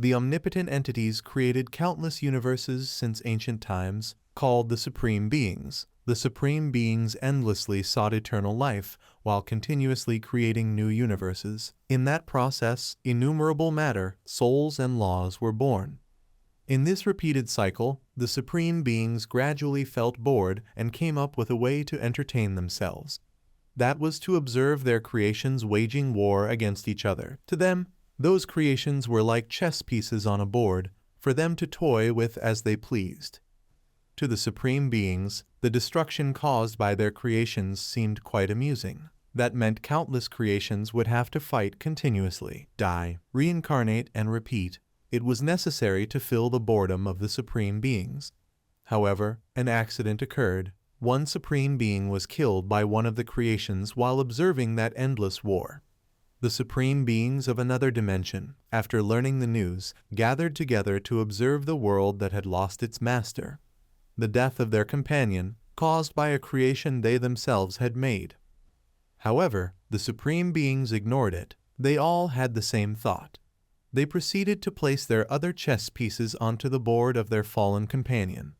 The omnipotent entities created countless universes since ancient times, called the Supreme Beings. The Supreme Beings endlessly sought eternal life, while continuously creating new universes. In that process, innumerable matter, souls and laws were born. In this repeated cycle, the Supreme Beings gradually felt bored and came up with a way to entertain themselves. That was to observe their creations waging war against each other. To them, those creations were like chess pieces on a board, for them to toy with as they pleased. To the Supreme Beings, the destruction caused by their creations seemed quite amusing. That meant countless creations would have to fight continuously, die, reincarnate, and repeat. It was necessary to fill the boredom of the Supreme Beings. However, an accident occurred. One Supreme Being was killed by one of the creations while observing that endless war. The Supreme Beings of another dimension, after learning the news, gathered together to observe the world that had lost its master. The death of their companion, caused by a creation they themselves had made. However, the Supreme Beings ignored it. They all had the same thought. They proceeded to place their other chess pieces onto the board of their fallen companion.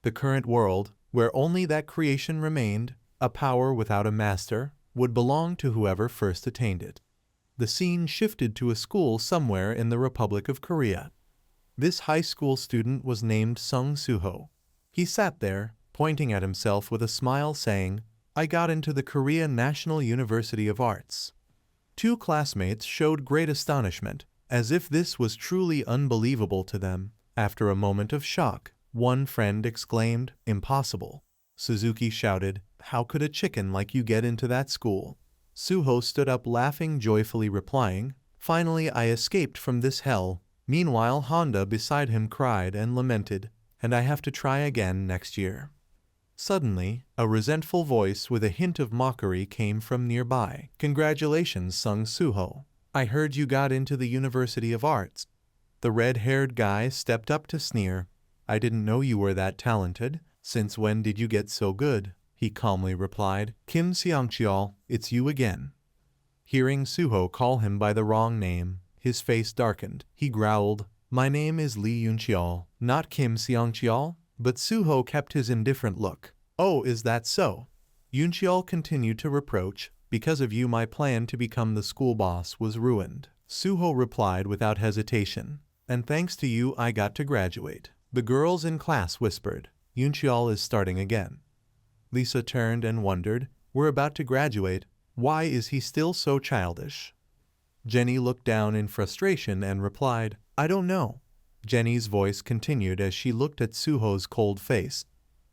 The current world, where only that creation remained, a power without a master, would belong to whoever first attained it. The scene shifted to a school somewhere in the Republic of Korea. This high school student was named Sung Soo-ho. He sat there, pointing at himself with a smile, saying, "I got into the Korea National University of Arts." Two classmates showed great astonishment, as if this was truly unbelievable to them. After a moment of shock, one friend exclaimed, "Impossible." Suzuki shouted, "How could a chicken like you get into that school?" Suho stood up laughing joyfully, replying, "Finally I escaped from this hell." Meanwhile Honda beside him cried and lamented, "And I have to try again next year." Suddenly, a resentful voice with a hint of mockery came from nearby. "Congratulations, Sung Soo-ho. I heard you got into the University of Arts." The red-haired guy stepped up to sneer. "I didn't know you were that talented. Since when did you get so good?" He calmly replied, "Kim Seong-cheol, it's you again." Hearing Suho call him by the wrong name, his face darkened. He growled, "My name is Lee Yun-cheol, not Kim Seong-cheol." But Suho kept his indifferent look. "Oh, is that so?" Yun-cheol continued to reproach, "Because of you my plan to become the school boss was ruined." Suho replied without hesitation, "And thanks to you I got to graduate." The girls in class whispered, "Yun-cheol is starting again." Lisa turned and wondered, "We're about to graduate. Why is he still so childish?" Jenny looked down in frustration and replied, "I don't know." Jenny's voice continued as she looked at Suho's cold face.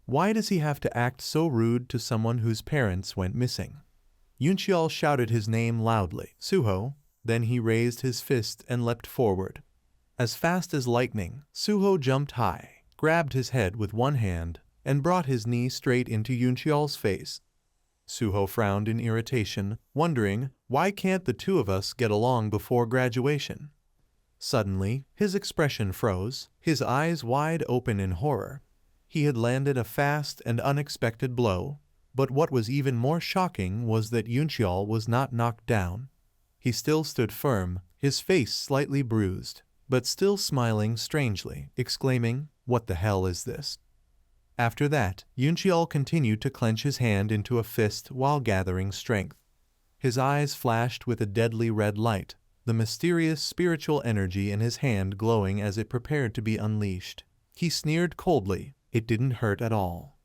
"Why does he have to act so rude to someone whose parents went missing?" Yun-cheol shouted his name loudly, "Suho." Then he raised his fist and leapt forward. As fast as lightning, Suho jumped high, grabbed his head with one hand, and brought his knee straight into Yun-cheol's face. Suho frowned in irritation, wondering, "Why can't the two of us get along before graduation?" Suddenly, his expression froze, his eyes wide open in horror. He had landed a fast and unexpected blow, but what was even more shocking was that Yun-cheol was not knocked down. He still stood firm, his face slightly bruised, but still smiling strangely, exclaiming, "What the hell is this?" After that, Yun-cheol continued to clench his hand into a fist while gathering strength. His eyes flashed with a deadly red light, the mysterious spiritual energy in his hand glowing as it prepared to be unleashed. He sneered coldly. It didn't hurt at all.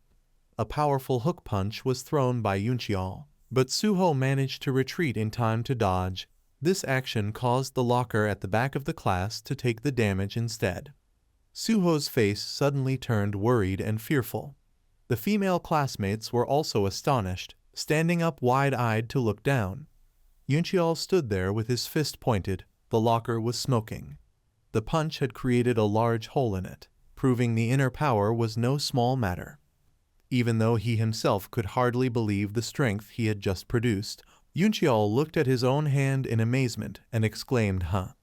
A powerful hook punch was thrown by Yun-cheol, but Suho managed to retreat in time to dodge. This action caused the locker at the back of the class to take the damage instead. Suho's face suddenly turned worried and fearful. The female classmates were also astonished, standing up wide-eyed to look down. Yun-cheol stood there with his fist pointed. The locker was smoking. The punch had created a large hole in it, proving the inner power was no small matter. Even though he himself could hardly believe the strength he had just produced, Yun-cheol looked at his own hand in amazement and exclaimed, "Huh."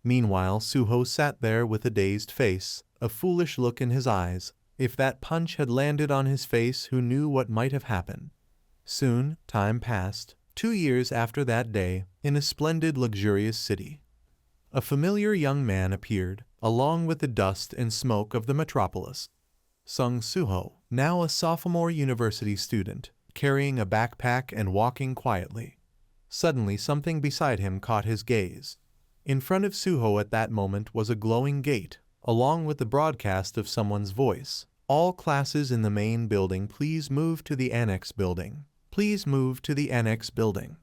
Meanwhile, Suho sat there with a dazed face, a foolish look in his eyes. If that punch had landed on his face, who knew what might have happened? Soon, time passed. 2 years after that day, in a splendid luxurious city. A familiar young man appeared, along with the dust and smoke of the metropolis. Sung Suho, now a sophomore university student, carrying a backpack and walking quietly. Suddenly something beside him caught his gaze. In front of Suho at that moment was a glowing gate, along with the broadcast of someone's voice. All classes in the main building, please move to the annex building. Please move to the annex building.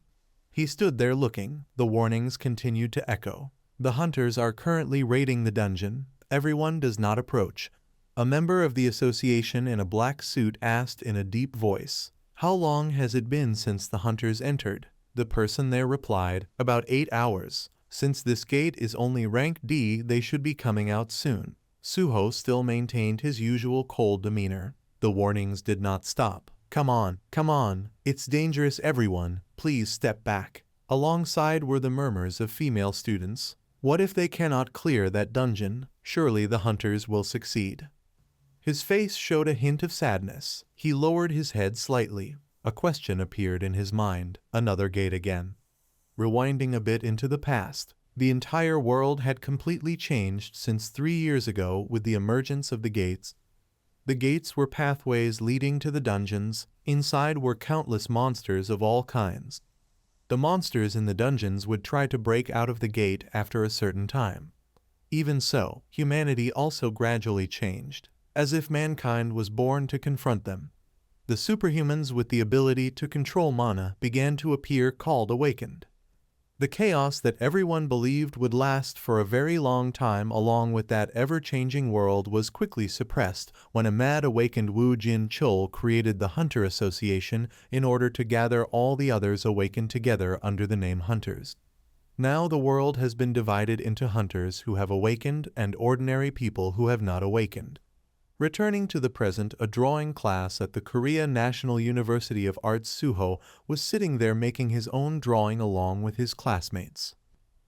He stood there looking. The warnings continued to echo. The hunters are currently raiding the dungeon. Everyone does not approach. A member of the association in a black suit asked in a deep voice, "How long has it been since the hunters entered?" The person there replied, "About 8 hours. Since this gate is only rank D, they should be coming out soon." Suho still maintained his usual cold demeanor. The warnings did not stop. Come on, it's dangerous everyone, please step back." Alongside were the murmurs of female students. What if they cannot clear that dungeon? Surely the hunters will succeed. His face showed a hint of sadness. He lowered his head slightly. A question appeared in his mind. Another gate again. Rewinding a bit into the past, the entire world had completely changed since 3 years ago with the emergence of the gates. The gates were pathways leading to the dungeons. Inside were countless monsters of all kinds. The monsters in the dungeons would try to break out of the gate after a certain time. Even so, humanity also gradually changed, as if mankind was born to confront them. The superhumans with the ability to control mana began to appear, called Awakened. The chaos that everyone believed would last for a very long time along with that ever-changing world was quickly suppressed when a mad awakened Wu Jin Chul created the Hunter Association in order to gather all the others awakened together under the name Hunters. Now the world has been divided into hunters who have awakened and ordinary people who have not awakened. Returning to the present, a drawing class at the Korea National University of Arts, Suho was sitting there making his own drawing along with his classmates.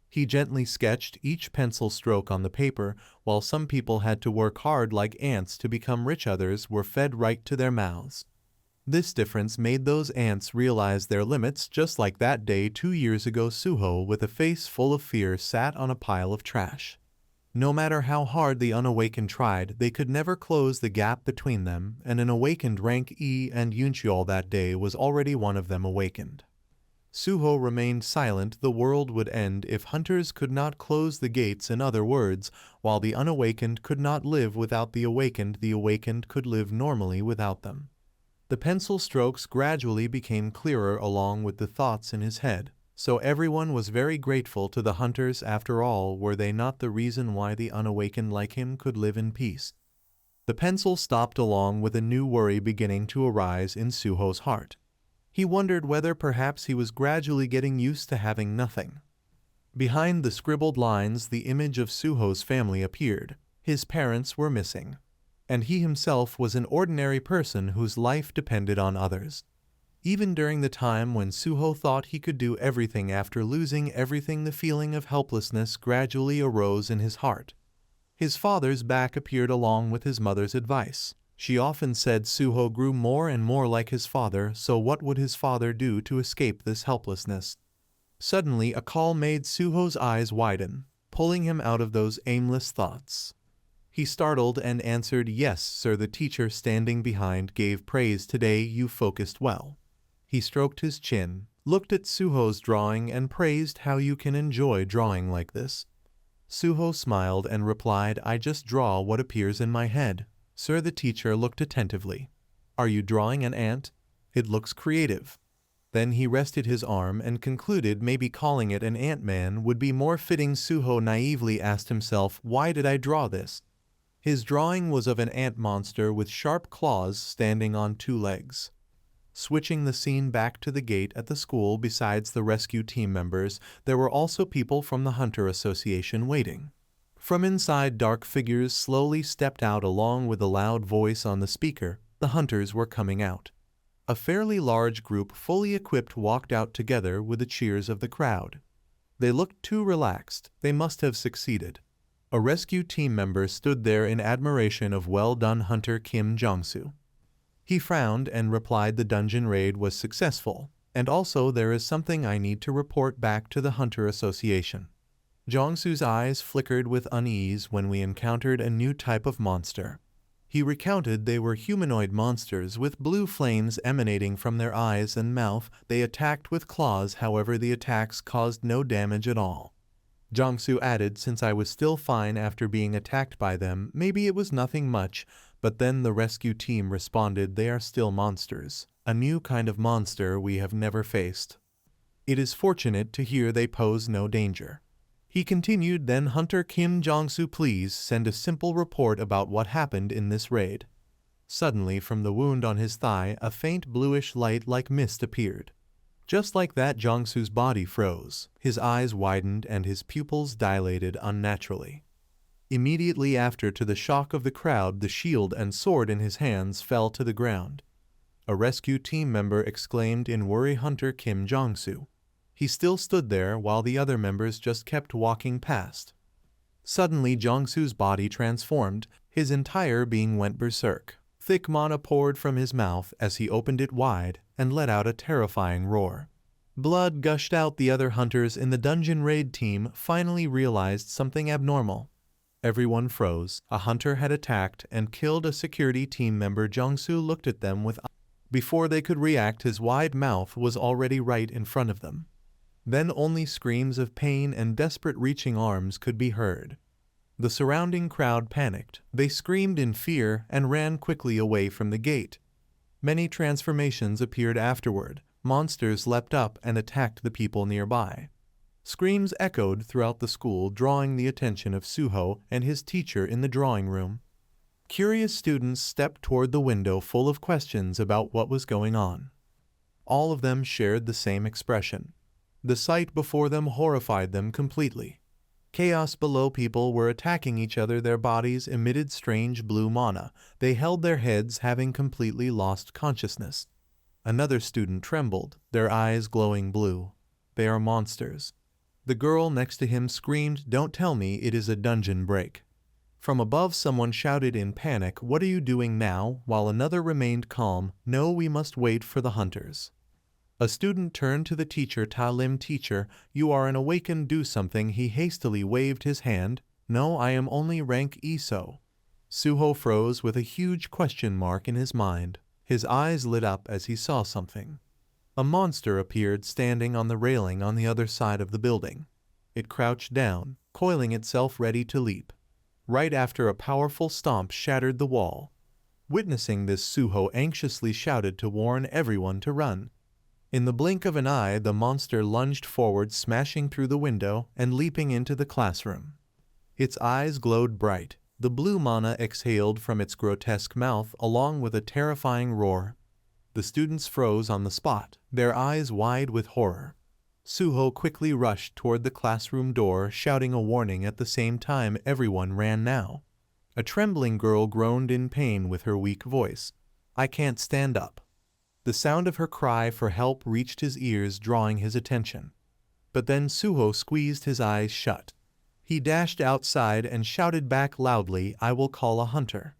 He gently sketched each pencil stroke on the paper. While some people had to work hard like ants to become rich, others were fed right to their mouths. This difference made those ants realize their limits. Just like that day 2 years ago, Suho, with a face full of fear, sat on a pile of trash. No matter how hard the unawakened tried, they could never close the gap between them, and an awakened rank E and Yuncheol that day was already one of them awakened. Suho remained silent. The world would end if hunters could not close the gates. In other words, while the unawakened could not live without the awakened could live normally without them. The pencil strokes gradually became clearer along with the thoughts in his head. So everyone was very grateful to the hunters. After all, were they not the reason why the unawakened like him could live in peace? The pencil stopped along with a new worry beginning to arise in Suho's heart. He wondered whether perhaps he was gradually getting used to having nothing. Behind the scribbled lines, the image of Suho's family appeared. His parents were missing, and he himself was an ordinary person whose life depended on others. Even during the time when Suho thought he could do everything, after losing everything, the feeling of helplessness gradually arose in his heart. His father's back appeared along with his mother's advice. She often said Suho grew more and more like his father, so what would his father do to escape this helplessness? Suddenly a call made Suho's eyes widen, pulling him out of those aimless thoughts. He startled and answered, "Yes, sir." The teacher standing behind gave praise. "Today you focused well." He stroked his chin, looked at Suho's drawing, and praised how you can enjoy drawing like this. Suho smiled and replied, "I just draw what appears in my head." "Sir." The teacher looked attentively. "Are you drawing an ant? It looks creative." Then he rested his arm and concluded maybe calling it an ant-man would be more fitting. Suho naively asked himself, "Why did I draw this?" His drawing was of an ant monster with sharp claws standing on 2 legs. Switching the scene back to the gate at the school, besides the rescue team members, there were also people from the Hunter Association waiting. From inside, dark figures slowly stepped out along with a loud voice on the speaker. The hunters were coming out. A fairly large group, fully equipped, walked out together with the cheers of the crowd. They looked too relaxed. They must have succeeded. A rescue team member stood there in admiration of "Well done, Hunter Kim Jong-soo." He frowned and replied, "The dungeon raid was successful, and also there is something I need to report back to the Hunter Association." Jongsu's eyes flickered with unease when we encountered a new type of monster. He recounted they were humanoid monsters with blue flames emanating from their eyes and mouth. They attacked with claws, however the attacks caused no damage at all. Jongsu added, since I was still fine after being attacked by them, maybe it was nothing much, but then the rescue team responded they are still monsters, a new kind of monster we have never faced. It is fortunate to hear they pose no danger. He continued, then Hunter Kim Jongsu, please send a simple report about what happened in this raid. Suddenly from the wound on his thigh, a faint bluish light like mist appeared. Just like that, Jongsu's body froze, his eyes widened and his pupils dilated unnaturally. Immediately after, to the shock of the crowd, the shield and sword in his hands fell to the ground. A rescue team member exclaimed in worry, Hunter Kim Jongsu. He still stood there while the other members just kept walking past. Suddenly Jongsu's body transformed, his entire being went berserk. Thick mana poured from his mouth as he opened it wide and let out a terrifying roar. Blood gushed out. The other hunters in the dungeon raid team finally realized something abnormal. Everyone froze. A hunter had attacked and killed a security team member. Jongsu looked at them with eyes. Before they could react, his wide mouth was already right in front of them. Then only screams of pain and desperate reaching arms could be heard. The surrounding crowd panicked. They screamed in fear and ran quickly away from the gate. Many transformations appeared afterward. Monsters leapt up and attacked the people nearby. Screams echoed throughout the school, drawing the attention of Suho and his teacher in the drawing room. Curious students stepped toward the window full of questions about what was going on. All of them shared the same expression. The sight before them horrified them completely. Chaos below. People were attacking each other. Their bodies emitted strange blue mana. They held their heads, having completely lost consciousness. Another student trembled, their eyes glowing blue. They are monsters. The girl next to him screamed, don't tell me it is a dungeon break. From above someone shouted in panic, what are you doing now? While another remained calm, no, we must wait for the hunters. A student turned to the teacher. Ta Lim, teacher, you are an awakened, do something. He hastily waved his hand. No, I am only rank ESO. Suho froze with a huge question mark in his mind. His eyes lit up as he saw something. A monster appeared standing on the railing on the other side of the building. It crouched down, coiling itself ready to leap. Right after, a powerful stomp shattered the wall. Witnessing this, Suho anxiously shouted to warn everyone to run. In the blink of an eye, the monster lunged forward, smashing through the window and leaping into the classroom. Its eyes glowed bright. The blue mana exhaled from its grotesque mouth along with a terrifying roar. The students froze on the spot, their eyes wide with horror. Suho quickly rushed toward the classroom door, shouting a warning. At the same time, everyone ran now. A trembling girl groaned in pain with her weak voice. I can't stand up. The sound of her cry for help reached his ears, drawing his attention. But then Suho squeezed his eyes shut. He dashed outside and shouted back loudly, I will call a hunter.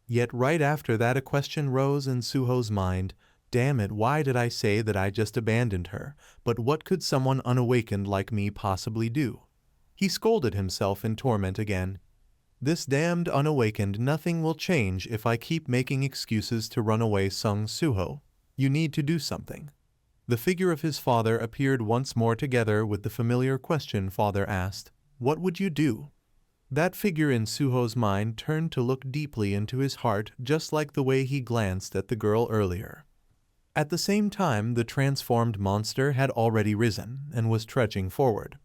Yet right after that, a question rose in Suho's mind. Damn it, why did I say that I just abandoned her? But what could someone unawakened like me possibly do? He scolded himself in torment again. This damned unawakened, nothing will change if I keep making excuses to run away. Sung Suho. You need to do something. The figure of his father appeared once more. Together with the familiar question, father asked, what would you do? That figure in Suho's mind turned to look deeply into his heart, just like the way he glanced at the girl earlier. At the same time, the transformed monster had already risen and was trudging forward.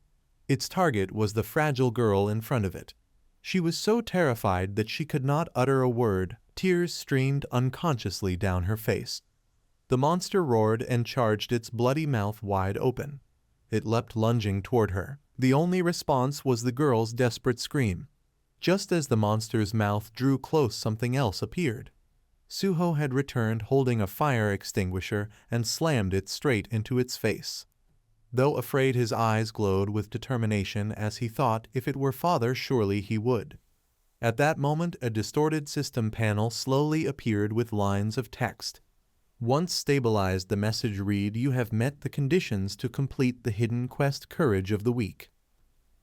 Its target was the fragile girl in front of it. She was so terrified that she could not utter a word. Tears streamed unconsciously down her face. The monster roared and charged, its bloody mouth wide open. It leapt, lunging toward her. The only response was the girl's desperate scream. Just as the monster's mouth drew close, something else appeared. Suho had returned, holding a fire extinguisher, and slammed it straight into its face. Though afraid, his eyes glowed with determination as he thought, if it were father, surely he would. At that moment, a distorted system panel slowly appeared with lines of text. Once stabilized, the message read, you have met the conditions to complete the hidden quest, Courage of the Weak.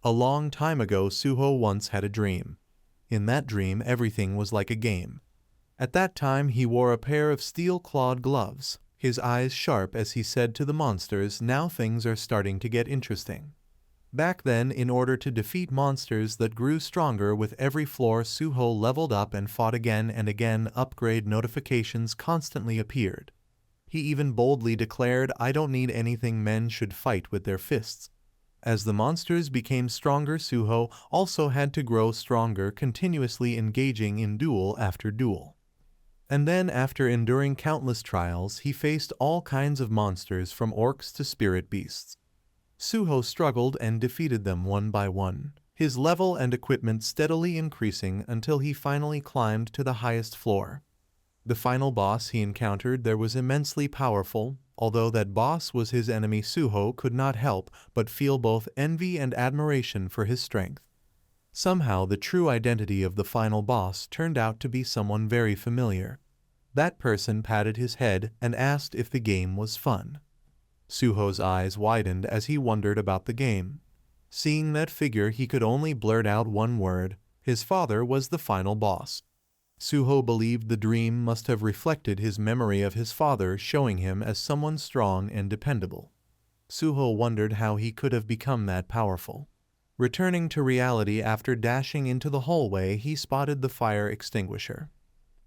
A long time ago, Suho once had a dream. In that dream, everything was like a game. At that time, he wore a pair of steel-clawed gloves, his eyes sharp as he said to the monsters, "Now things are starting to get interesting." Back then, in order to defeat monsters that grew stronger with every floor, Suho leveled up and fought again and again. Upgrade notifications constantly appeared. He even boldly declared, "I don't need anything, men should fight with their fists." As the monsters became stronger, Suho also had to grow stronger, continuously engaging in duel after duel. And then, after enduring countless trials, he faced all kinds of monsters from orcs to spirit beasts. Suho struggled and defeated them one by one, his level and equipment steadily increasing until he finally climbed to the highest floor. The final boss he encountered there was immensely powerful. Although that boss was his enemy, Suho could not help but feel both envy and admiration for his strength. Somehow the true identity of the final boss turned out to be someone very familiar. That person patted his head and asked if the game was fun. Suho's eyes widened as he wondered about the game. Seeing that figure, he could only blurt out one word: his father was the final boss. Suho believed the dream must have reflected his memory of his father, showing him as someone strong and dependable. Suho wondered how he could have become that powerful. Returning to reality after dashing into the hallway, he spotted the fire extinguisher.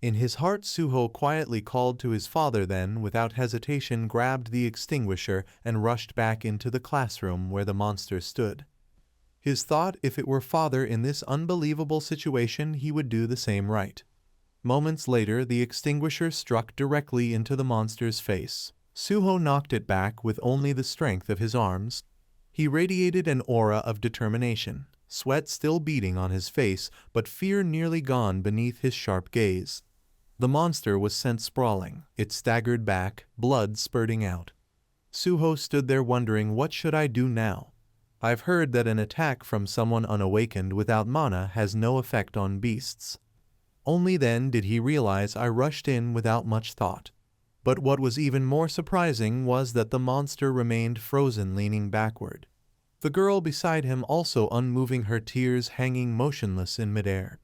In his heart, Suho quietly called to his father, then, without hesitation, grabbed the extinguisher and rushed back into the classroom where the monster stood. His thought, if it were father in this unbelievable situation, he would do the same right. Moments later, the extinguisher struck directly into the monster's face. Suho knocked it back with only the strength of his arms. He radiated an aura of determination, sweat still beading on his face, but fear nearly gone beneath his sharp gaze. The monster was sent sprawling. It staggered back, blood spurting out. Suho stood there wondering, what should I do now? I've heard that an attack from someone unawakened without mana has no effect on beasts. Only then did he realize I rushed in without much thought. But what was even more surprising was that the monster remained frozen, leaning backward. The girl beside him also unmoving, her tears hanging motionless in midair.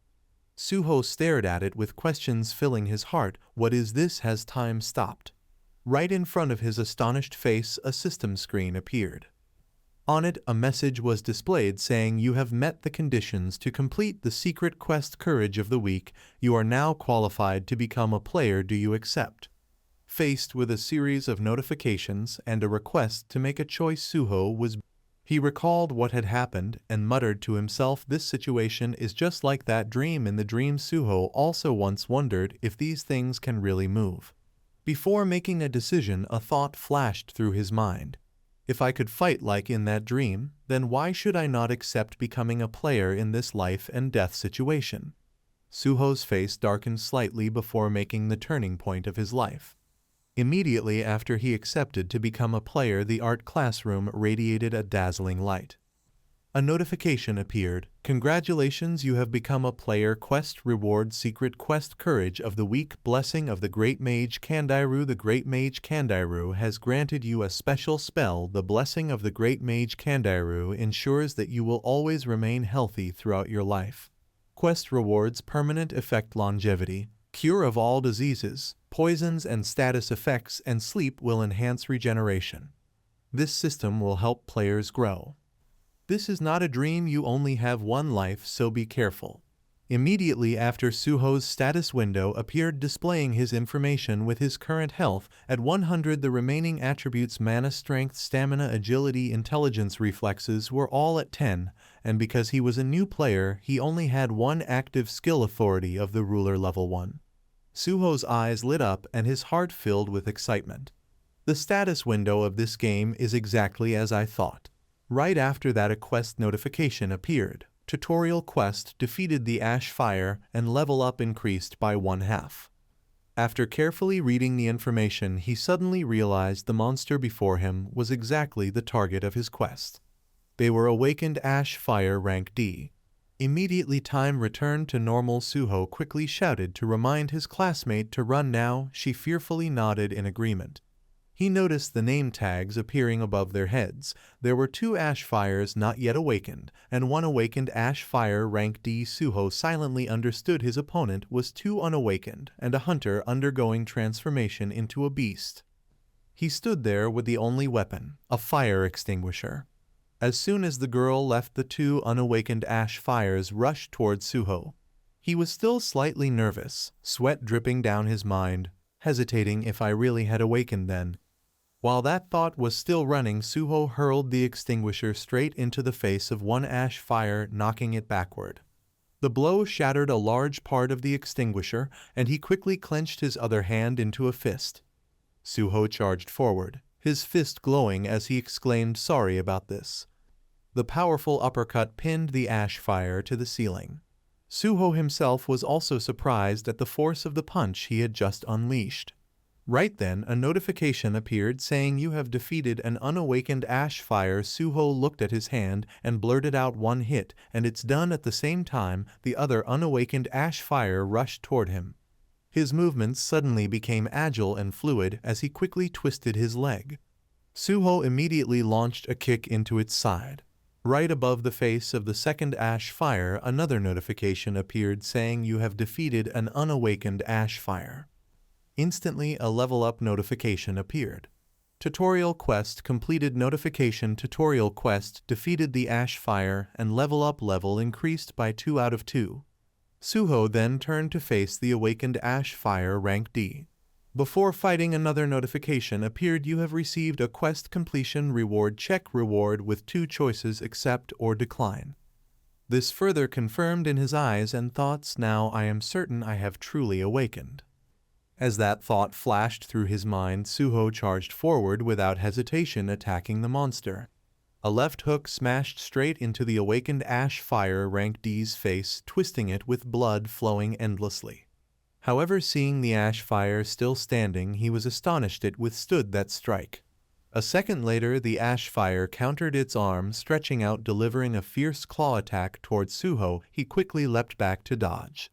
Suho stared at it with questions filling his heart. What is this? Has time stopped? Right in front of his astonished face, a system screen appeared. On it, a message was displayed saying, "You have met the conditions to complete the secret quest Courage of the Week. You are now qualified to become a player. Do you accept?" Faced with a series of notifications and a request to make a choice, Suho was. He recalled what had happened and muttered to himself, "This situation is just like that dream." In the dream, Suho also once wondered if these things can really move. Before making a decision, a thought flashed through his mind. If I could fight like in that dream, then why should I not accept becoming a player in this life and death situation? Suho's face darkened slightly before making the turning point of his life. Immediately after he accepted to become a player, the art classroom radiated a dazzling light. A notification appeared. "Congratulations, you have become a player. Quest reward: Secret Quest Courage of the Week. Blessing of the Great Mage Kandairu. The Great Mage Kandairu has granted you a special spell. The Blessing of the Great Mage Kandairu ensures that you will always remain healthy throughout your life. Quest rewards: Permanent effect, longevity, cure of all diseases, poisons and status effects, and sleep will enhance regeneration. This system will help players grow. This is not a dream. You only have one life, so be careful." Immediately after, Suho's status window appeared displaying his information with his current health at 100. The remaining attributes, mana, strength, stamina, agility, intelligence, reflexes, were all at 10, and because he was a new player, he only had one active skill, authority of the ruler, level 1. Suho's eyes lit up and his heart filled with excitement. The status window of this game is exactly as I thought. Right after that, a quest notification appeared. Tutorial quest: defeated the ash fire and level up increased by 1/2. After carefully reading the information, he suddenly realized the monster before him was exactly the target of his quest. They were awakened ash fire, rank D. Immediately time returned to normal. Suho quickly shouted to remind his classmate to run now. She fearfully nodded in agreement. He noticed the name tags appearing above their heads. There were 2 ash fires not yet awakened, and 1 awakened ash fire rank D. Suho silently understood his opponent was 2 unawakened and a hunter undergoing transformation into a beast. He stood there with the only weapon, a fire extinguisher. As soon as the girl left, the 2 unawakened ash fires rushed toward Suho. He was still slightly nervous, sweat dripping down his mind, hesitating if I really had awakened then. While that thought was still running, Suho hurled the extinguisher straight into the face of 1 ash fire, knocking it backward. The blow shattered a large part of the extinguisher, and he quickly clenched his other hand into a fist. Suho charged forward, his fist glowing as he exclaimed sorry about this. The powerful uppercut pinned the ash fire to the ceiling. Suho himself was also surprised at the force of the punch he had just unleashed. Right then, a notification appeared saying you have defeated an unawakened ash fire. Suho looked at his hand and blurted out 1 hit, and it's done. At the same time, the other unawakened ash fire rushed toward him. His movements suddenly became agile and fluid as he quickly twisted his leg. Suho immediately launched a kick into its side. Right above the face of the second ash fire, another notification appeared saying you have defeated an unawakened ash fire. Instantly, a level up notification appeared. Tutorial quest completed. Notification: tutorial quest defeated the ash fire and level up level increased by 2 out of 2. Suho then turned to face the awakened ash fire rank D. Before fighting, another notification appeared: you have received a quest completion reward. Check reward with 2 choices: accept or decline. This further confirmed in his eyes and thoughts, now I am certain I have truly awakened. As that thought flashed through his mind, Suho charged forward without hesitation, attacking the monster. A left hook smashed straight into the awakened ash fire rank D's face, twisting it with blood flowing endlessly. However, seeing the ash fire still standing, he was astonished it withstood that strike. A second later, the ash fire countered its arm, stretching out, delivering a fierce claw attack towards Suho. He quickly leapt back to dodge.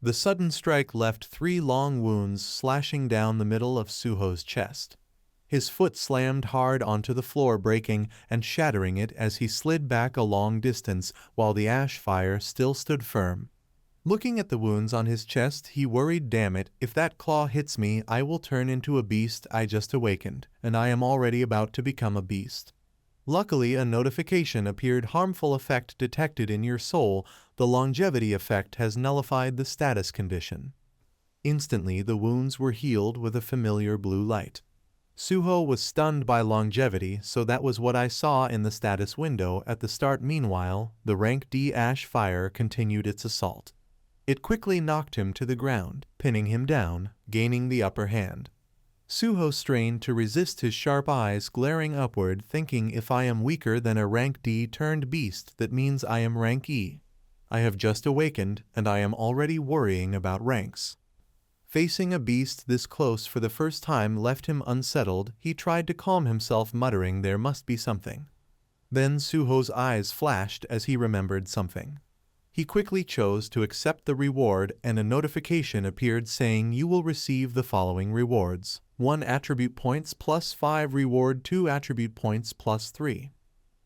The sudden strike left 3 long wounds slashing down the middle of Suho's chest. His foot slammed hard onto the floor, breaking and shattering it as he slid back a long distance, while the ash fire still stood firm. Looking at the wounds on his chest, he worried, damn it, if that claw hits me, I will turn into a beast. I just awakened, and I am already about to become a beast. Luckily, a notification appeared: harmful effect detected in your soul. The longevity effect has nullified the status condition. Instantly, the wounds were healed with a familiar blue light. Suho was stunned by longevity, so that was what I saw in the status window at the start. Meanwhile, the rank D ash fire continued its assault. It quickly knocked him to the ground, pinning him down, gaining the upper hand. Suho strained to resist, his sharp eyes glaring upward, thinking, if I am weaker than a rank D turned beast, that means I am rank E. I have just awakened, and I am already worrying about ranks. Facing a beast this close for the first time left him unsettled. He tried to calm himself, muttering there must be something. Then Suho's eyes flashed as he remembered something. He quickly chose to accept the reward, and a notification appeared saying you will receive the following rewards: 1 attribute points plus 5 reward, 2 attribute points plus 3.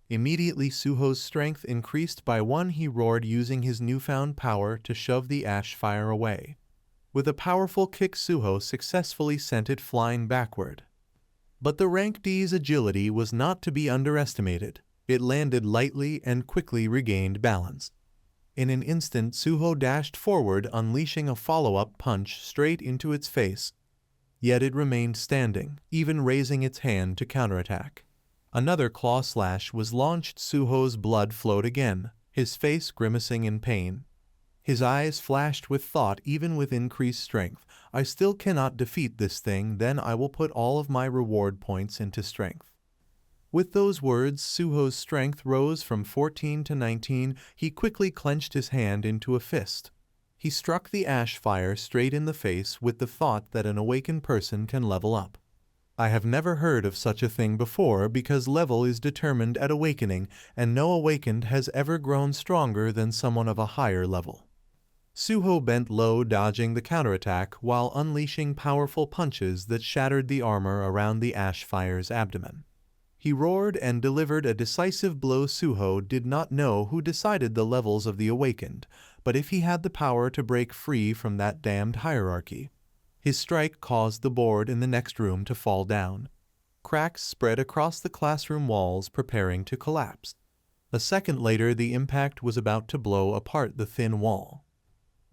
Immediately Suho's strength increased by 1. He roared, using his newfound power to shove the ash fire away. With a powerful kick, Suho successfully sent it flying backward. But the rank D's agility was not to be underestimated. It landed lightly and quickly regained balance. In an instant, Suho dashed forward, unleashing a follow-up punch straight into its face. Yet it remained standing, even raising its hand to counterattack. Another claw slash was launched. Suho's blood flowed again, his face grimacing in pain. His eyes flashed with thought. Even with increased strength, I still cannot defeat this thing. Then I will put all of my reward points into strength. With those words, Suho's strength rose from 14 to 19. He quickly clenched his hand into a fist. He struck the ash fire straight in the face with the thought that an awakened person can level up. I have never heard of such a thing before, because level is determined at awakening, and no awakened has ever grown stronger than someone of a higher level. Suho bent low, dodging the counterattack while unleashing powerful punches that shattered the armor around the ash fire's abdomen. He roared and delivered a decisive blow. Suho did not know who decided the levels of the awakened, but if he had the power to break free from that damned hierarchy. His strike caused the board in the next room to fall down. Cracks spread across the classroom walls, preparing to collapse. A second later, the impact was about to blow apart the thin wall.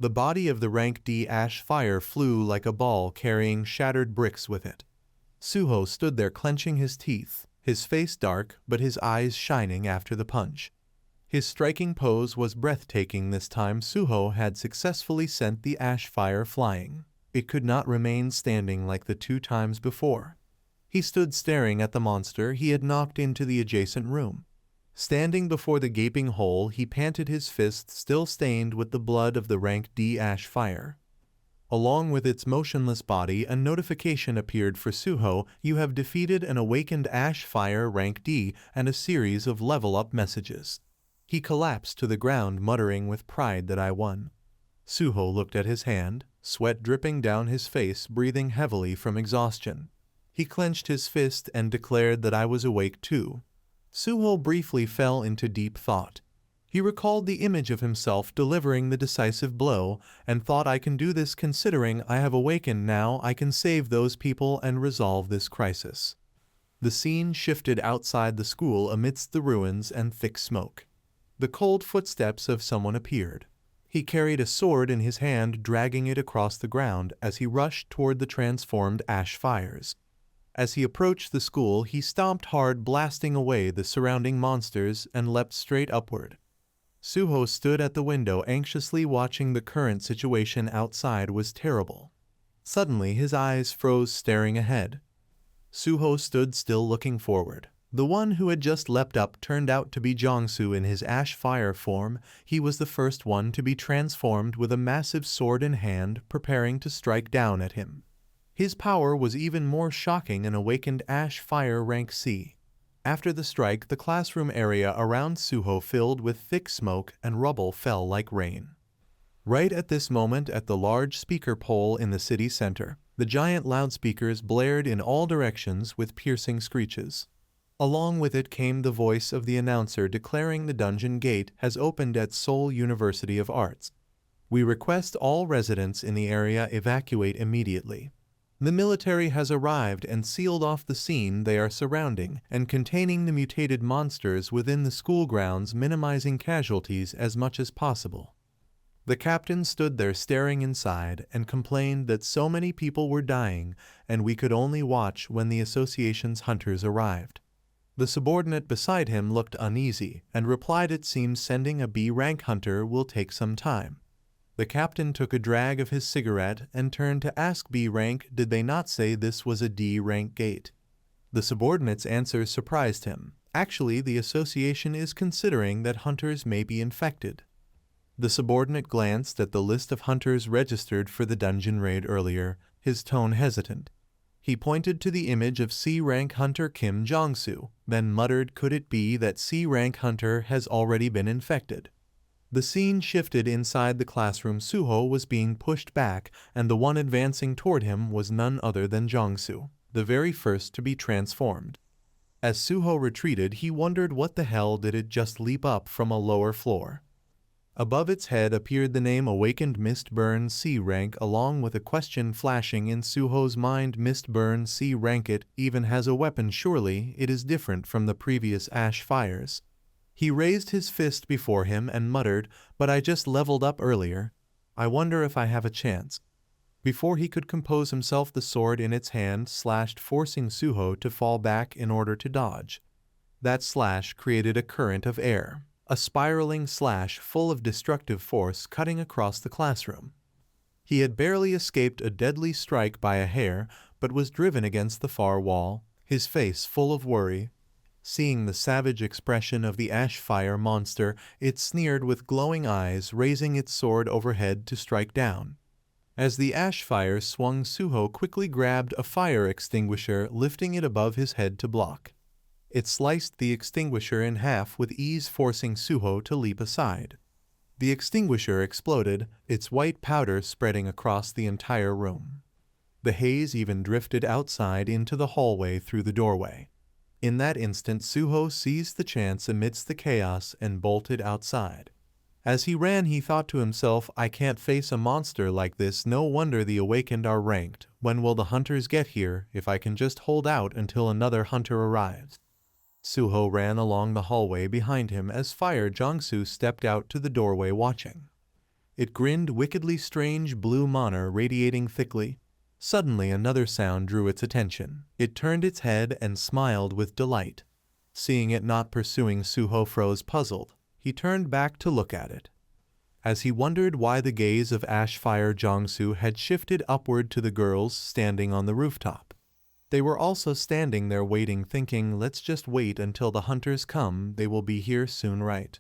The body of the rank D ash fire flew like a ball, carrying shattered bricks with it. Suho stood there clenching his teeth, his face dark but his eyes shining after the punch. His striking pose was breathtaking. This time Suho had successfully sent the ash fire flying. It could not remain standing like the 2 times before. He stood staring at the monster he had knocked into the adjacent room. Standing before the gaping hole, he panted, his fist still stained with the blood of the rank D ash fire. Along with its motionless body, a notification appeared for Suho: "You have defeated an awakened ash fire rank D," and a series of level-up messages. He collapsed to the ground, muttering with pride that I won. Suho looked at his hand, sweat dripping down his face, breathing heavily from exhaustion. He clenched his fist and declared that I was awake too. Suho briefly fell into deep thought. He recalled the image of himself delivering the decisive blow, and thought, I can do this. Considering I have awakened now, I can save those people and resolve this crisis. The scene shifted outside the school amidst the ruins and thick smoke. The cold footsteps of someone appeared. He carried a sword in his hand, dragging it across the ground as he rushed toward the transformed ash fires. As he approached the school, he stomped hard, blasting away the surrounding monsters, and leapt straight upward. Suho stood at the window, anxiously watching. The current situation outside was terrible. Suddenly his eyes froze, staring ahead. Suho stood still, looking forward. The one who had just leapt up turned out to be Jongsu in his ash fire form. He was the first one to be transformed, with a massive sword in hand, preparing to strike down at him. His power was even more shocking, an awakened ash fire rank C. After the strike, the classroom area around Suho filled with thick smoke, and rubble fell like rain. Right at this moment, at the large speaker pole in the city center, the giant loudspeakers blared in all directions with piercing screeches. Along with it came the voice of the announcer declaring the dungeon gate has opened at Seoul University of Arts. We request all residents in the area evacuate immediately. The military has arrived and sealed off the scene they are surrounding and containing the mutated monsters within the school grounds, minimizing casualties as much as possible. The captain stood there staring inside and complained that so many people were dying and we could only watch when the association's hunters arrived. The subordinate beside him looked uneasy and replied, it seems sending a B-rank hunter will take some time. The captain took a drag of his cigarette and turned to ask B-rank, did they not say this was a D-rank gate? The subordinate's answer surprised him. Actually, the association is considering that hunters may be infected. The subordinate glanced at the list of hunters registered for the dungeon raid earlier, his tone hesitant. He pointed to the image of C-rank hunter Kim Jong-soo, then muttered, could it be that C-rank hunter has already been infected? The scene shifted inside the classroom. Suho was being pushed back, and the one advancing toward him was none other than Jong-soo, the very first to be transformed. As Suho retreated, he wondered what the hell did it just leap up from a lower floor. Above its head appeared the name Awakened Mistburn C rank, along with a question flashing in Suho's mind. Mistburn C rank, it even has a weapon. Surely it is different from the previous ash fires. He raised his fist before him and muttered, but I just leveled up earlier. I wonder if I have a chance. Before he could compose himself, the sword in its hand slashed, forcing Suho to fall back in order to dodge. That slash created a current of air, a spiraling slash full of destructive force cutting across the classroom. He had barely escaped a deadly strike by a hair, but was driven against the far wall, his face full of worry. Seeing the savage expression of the ash fire monster, it sneered with glowing eyes, raising its sword overhead to strike down. As the ash fire swung, Suho quickly grabbed a fire extinguisher, lifting it above his head to block. It sliced the extinguisher in half with ease, forcing Suho to leap aside. The extinguisher exploded, its white powder spreading across the entire room. The haze even drifted outside into the hallway through the doorway. In that instant, Suho seized the chance amidst the chaos and bolted outside. As he ran, he thought to himself, I can't face a monster like this, no wonder the awakened are ranked. When will the hunters get here, if I can just hold out until another hunter arrives? Suho ran along the hallway behind him as Fire Jongsu stepped out to the doorway watching. It grinned wickedly strange blue mana radiating thickly. Suddenly another sound drew its attention. It turned its head and smiled with delight. Seeing it not pursuing, Suho froze puzzled. He turned back to look at it. As he wondered why the gaze of Ash Fire Jongsu had shifted upward to the girls standing on the rooftop. They were also standing there waiting, thinking, let's just wait until the hunters come, they will be here soon, right?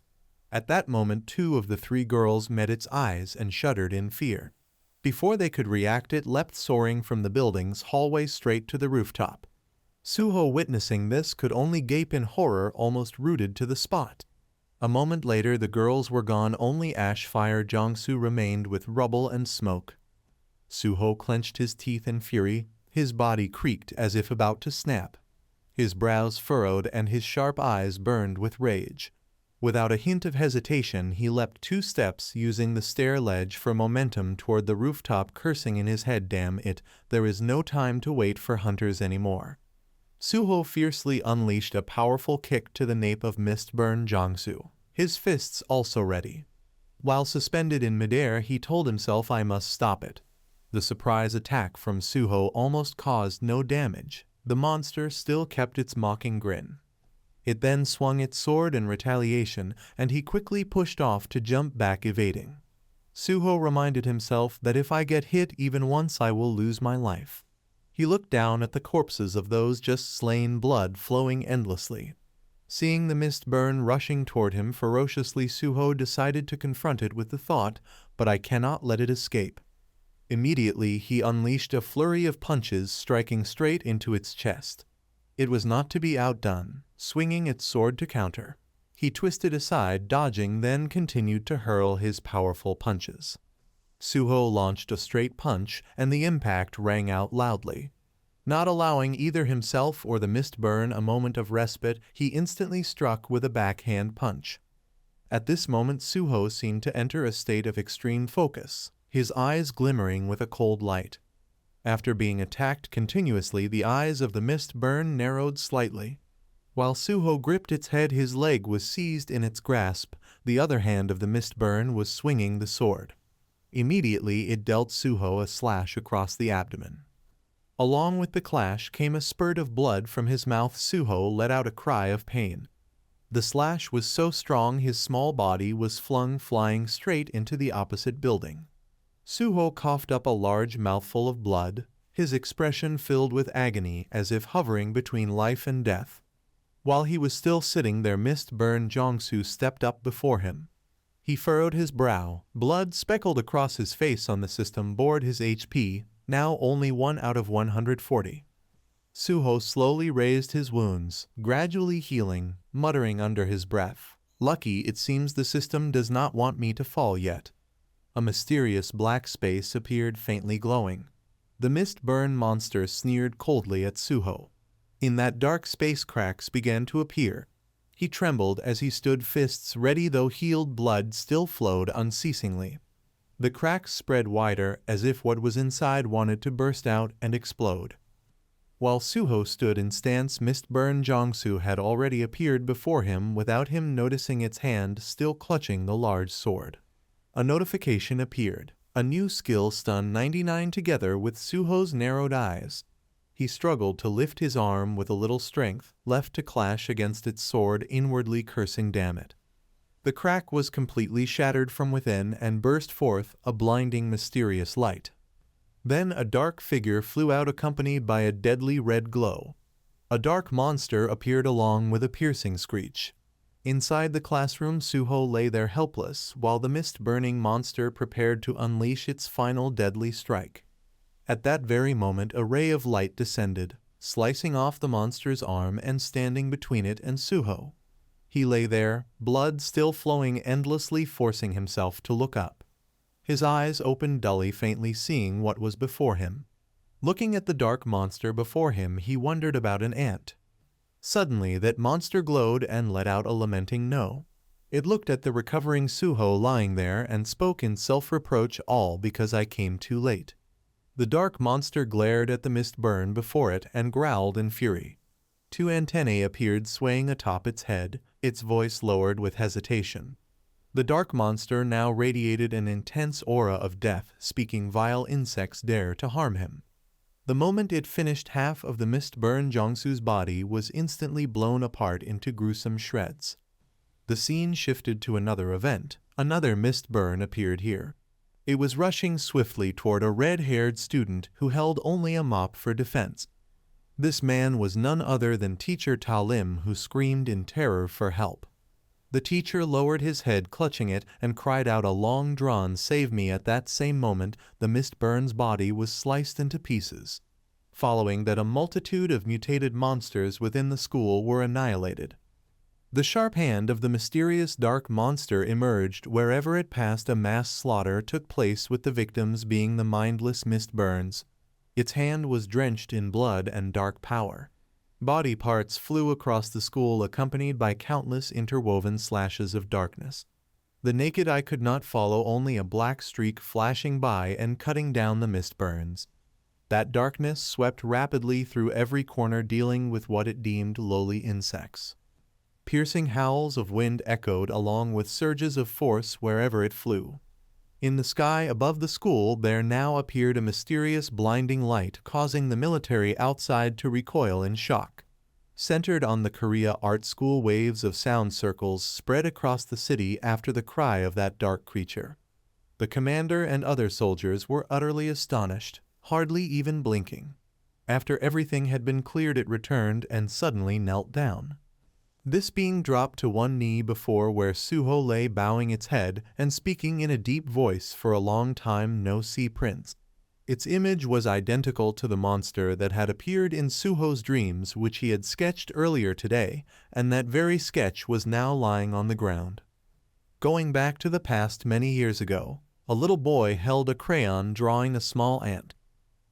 At that moment, 2 of the 3 girls met its eyes and shuddered in fear. Before they could react, it leapt soaring from the building's hallway straight to the rooftop. Suho, witnessing this, could only gape in horror, almost rooted to the spot. A moment later, the girls were gone, only Ash Fire Jongsu remained with rubble and smoke. Suho clenched his teeth in fury, his body creaked as if about to snap. His brows furrowed and his sharp eyes burned with rage. Without a hint of hesitation, he leapt 2 steps, using the stair ledge for momentum toward the rooftop, cursing in his head, damn it, there is no time to wait for hunters anymore. Suho fiercely unleashed a powerful kick to the nape of Mistburn Jongsu, his fists also ready. While suspended in midair, he told himself, I must stop it. The surprise attack from Suho almost caused no damage. The monster still kept its mocking grin. It then swung its sword in retaliation, and he quickly pushed off to jump back, evading. Suho reminded himself that if I get hit even once, I will lose my life. He looked down at the corpses of those just slain, blood flowing endlessly. Seeing the mist burn rushing toward him ferociously, Suho decided to confront it with the thought, but I cannot let it escape. Immediately, he unleashed a flurry of punches, striking straight into its chest. It was not to be outdone, swinging its sword to counter. He twisted aside, dodging, then continued to hurl his powerful punches. Suho launched a straight punch, and the impact rang out loudly. Not allowing either himself or the Mistburn a moment of respite, he instantly struck with a backhand punch. At this moment, Suho seemed to enter a state of extreme focus, his eyes glimmering with a cold light. After being attacked continuously, the eyes of the Mistburn narrowed slightly. While Suho gripped its head, his leg was seized in its grasp. The other hand of the Mistburn was swinging the sword. Immediately, it dealt Suho a slash across the abdomen. Along with the clash came a spurt of blood from his mouth. Suho let out a cry of pain. The slash was so strong his small body was flung flying straight into the opposite building. Suho coughed up a large mouthful of blood, his expression filled with agony as if hovering between life and death. While he was still sitting there, Mistburn Jongsu stepped up before him. He furrowed his brow, blood speckled across his face. On the system board, his HP, now only 1 out of 140. Suho slowly raised his wounds, gradually healing, muttering under his breath, "Lucky it seems the system does not want me to fall yet." A mysterious black space appeared, faintly glowing. The Mistburn monster sneered coldly at Suho. In that dark space, cracks began to appear. He trembled as he stood, fists ready, though healed blood still flowed unceasingly. The cracks spread wider, as if what was inside wanted to burst out and explode. While Suho stood in stance, Mistburn Jongsu had already appeared before him without him noticing, its hand still clutching the large sword. A notification appeared. A new skill, Stun 99, together with Suho's narrowed eyes. He struggled to lift his arm with a little strength, left to clash against its sword, inwardly cursing, damn it. The crack was completely shattered from within and burst forth a blinding, mysterious light. Then a dark figure flew out, accompanied by a deadly red glow. A dark monster appeared along with a piercing screech. Inside the classroom, Suho lay there helpless, while the mist-burning monster prepared to unleash its final deadly strike. At that very moment, a ray of light descended, slicing off the monster's arm and standing between it and Suho. He lay there, blood still flowing endlessly, forcing himself to look up. His eyes opened dully, faintly seeing what was before him. Looking at the dark monster before him, he wondered about an ant. Suddenly that monster glowed and let out a lamenting no. It looked at the recovering Suho lying there and spoke in self-reproach, all because I came too late. The dark monster glared at the mist burn before it and growled in fury. Two antennae appeared swaying atop its head, its voice lowered with hesitation. The dark monster now radiated an intense aura of death, speaking vile insects dare to harm him. The moment it finished, half of the mist-burn Jongsu's body was instantly blown apart into gruesome shreds. The scene shifted to another event. Another mist-burn appeared here. It was rushing swiftly toward a red-haired student who held only a mop for defense. This man was none other than teacher Ta Lim, who screamed in terror for help. The teacher lowered his head, clutching it, and cried out a long-drawn "Save me!" At that same moment, the mist-burn's body was sliced into pieces. Following that, a multitude of mutated monsters within the school were annihilated. The sharp hand of the mysterious dark monster emerged wherever it passed. A mass slaughter took place, with the victims being the mindless mist-burns. Its hand was drenched in blood and dark power. Body parts flew across the school, accompanied by countless interwoven slashes of darkness. The naked eye could not follow, only a black streak flashing by and cutting down the mist-burns. That darkness swept rapidly through every corner, dealing with what it deemed lowly insects. Piercing howls of wind echoed along with surges of force wherever it flew. In the sky above the school there now appeared a mysterious blinding light, causing the military outside to recoil in shock. Centered on the Korea Art School, waves of sound circles spread across the city after the cry of that dark creature. The commander and other soldiers were utterly astonished, hardly even blinking. After everything had been cleared, it returned and suddenly knelt down. This being dropped to one knee before where Suho lay, bowing its head and speaking in a deep voice for a long time. "No, see, Prince." Its image was identical to the monster that had appeared in Suho's dreams, which he had sketched earlier today, and that very sketch was now lying on the ground. Going back to the past many years ago, a little boy held a crayon drawing a small ant.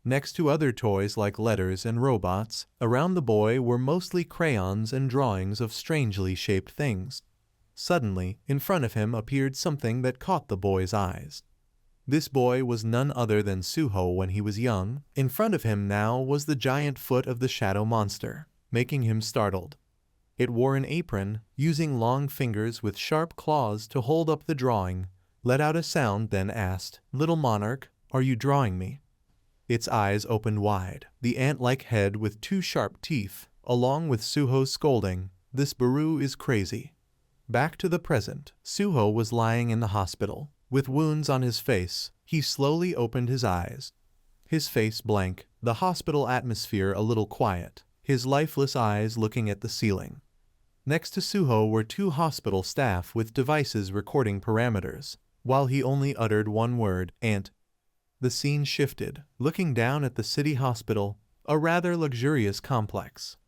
Next to other toys like letters and robots, around the boy were mostly crayons and drawings of strangely shaped things. Suddenly, in front of him appeared something that caught the boy's eyes. This boy was none other than Suho when he was young. In front of him now was the giant foot of the shadow monster, making him startled. It wore an apron, using long fingers with sharp claws to hold up the drawing, let out a sound, then asked, "Little monarch, are you drawing me?" Its eyes opened wide, the ant-like head with two sharp teeth, along with Suho's scolding, "This Baru is crazy." Back to the present, Suho was lying in the hospital, with wounds on his face. He slowly opened his eyes. His face blank, the hospital atmosphere a little quiet, his lifeless eyes looking at the ceiling. Next to Suho were two hospital staff with devices recording parameters, while he only uttered one word, "Ant." The scene shifted, looking down at the city hospital, a rather luxurious complex.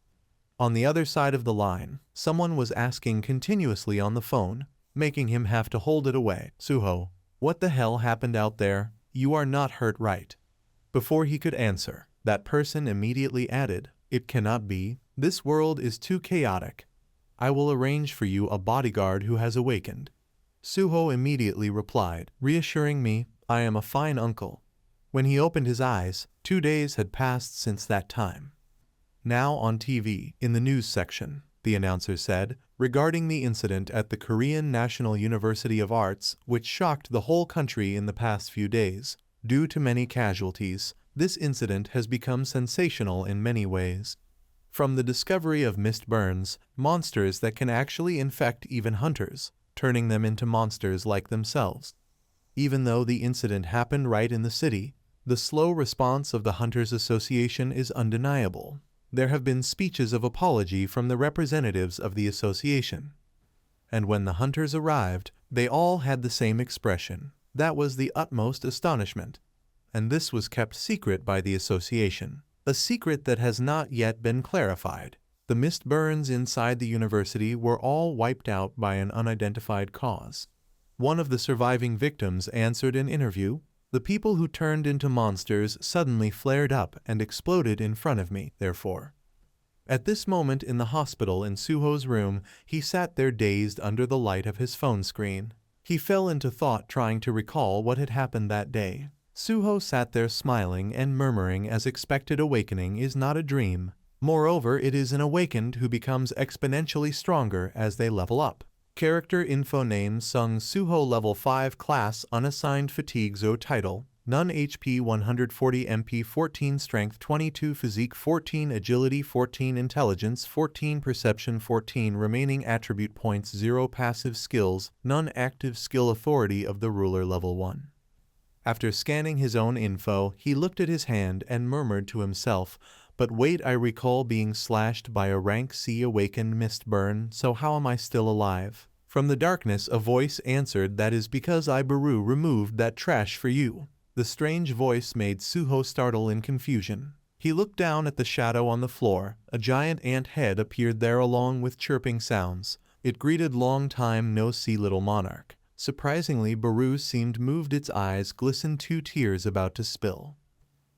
On the other side of the line, someone was asking continuously on the phone, making him have to hold it away. "Suho, what the hell happened out there? You are not hurt, right?" Before he could answer, that person immediately added, "It cannot be. This world is too chaotic. I will arrange for you a bodyguard who has awakened." Suho immediately replied, reassuring me, "I am a fine uncle." When he opened his eyes, 2 days had passed since that time. Now on TV, in the news section, the announcer said, regarding the incident at the Korean National University of Arts, which shocked the whole country in the past few days. Due to many casualties, this incident has become sensational in many ways. From the discovery of mist burns, monsters that can actually infect even hunters, turning them into monsters like themselves. Even though the incident happened right in the city, the slow response of the Hunters Association is undeniable. There have been speeches of apology from the representatives of the association. And when the hunters arrived, they all had the same expression. That was the utmost astonishment. And this was kept secret by the association. A secret that has not yet been clarified. The mist burns inside the university were all wiped out by an unidentified cause. One of the surviving victims answered an interview. The people who turned into monsters suddenly flared up and exploded in front of me, therefore. At this moment in the hospital in Suho's room, he sat there dazed under the light of his phone screen. He fell into thought trying to recall what had happened that day. Suho sat there smiling and murmuring as expected awakening is not a dream. Moreover, it is an awakened who becomes exponentially stronger as they level up. Character info name Sung Suho level 5 class unassigned fatigue Zo title none HP 140 MP 14 strength 22 physique 14 agility 14 intelligence 14 perception 14 remaining attribute points 0 passive skills none active skill authority of the ruler level 1. After scanning his own info, he looked at his hand and murmured to himself, "But wait, I recall being slashed by a rank C awakened mist burn, so how am I still alive?" From the darkness a voice answered, "That is because I Baru removed that trash for you." The strange voice made Suho startle in confusion. He looked down at the shadow on the floor. A giant ant head appeared there along with chirping sounds. It greeted long time no see little monarch. Surprisingly, Baru seemed moved, its eyes glistened, 2 tears about to spill.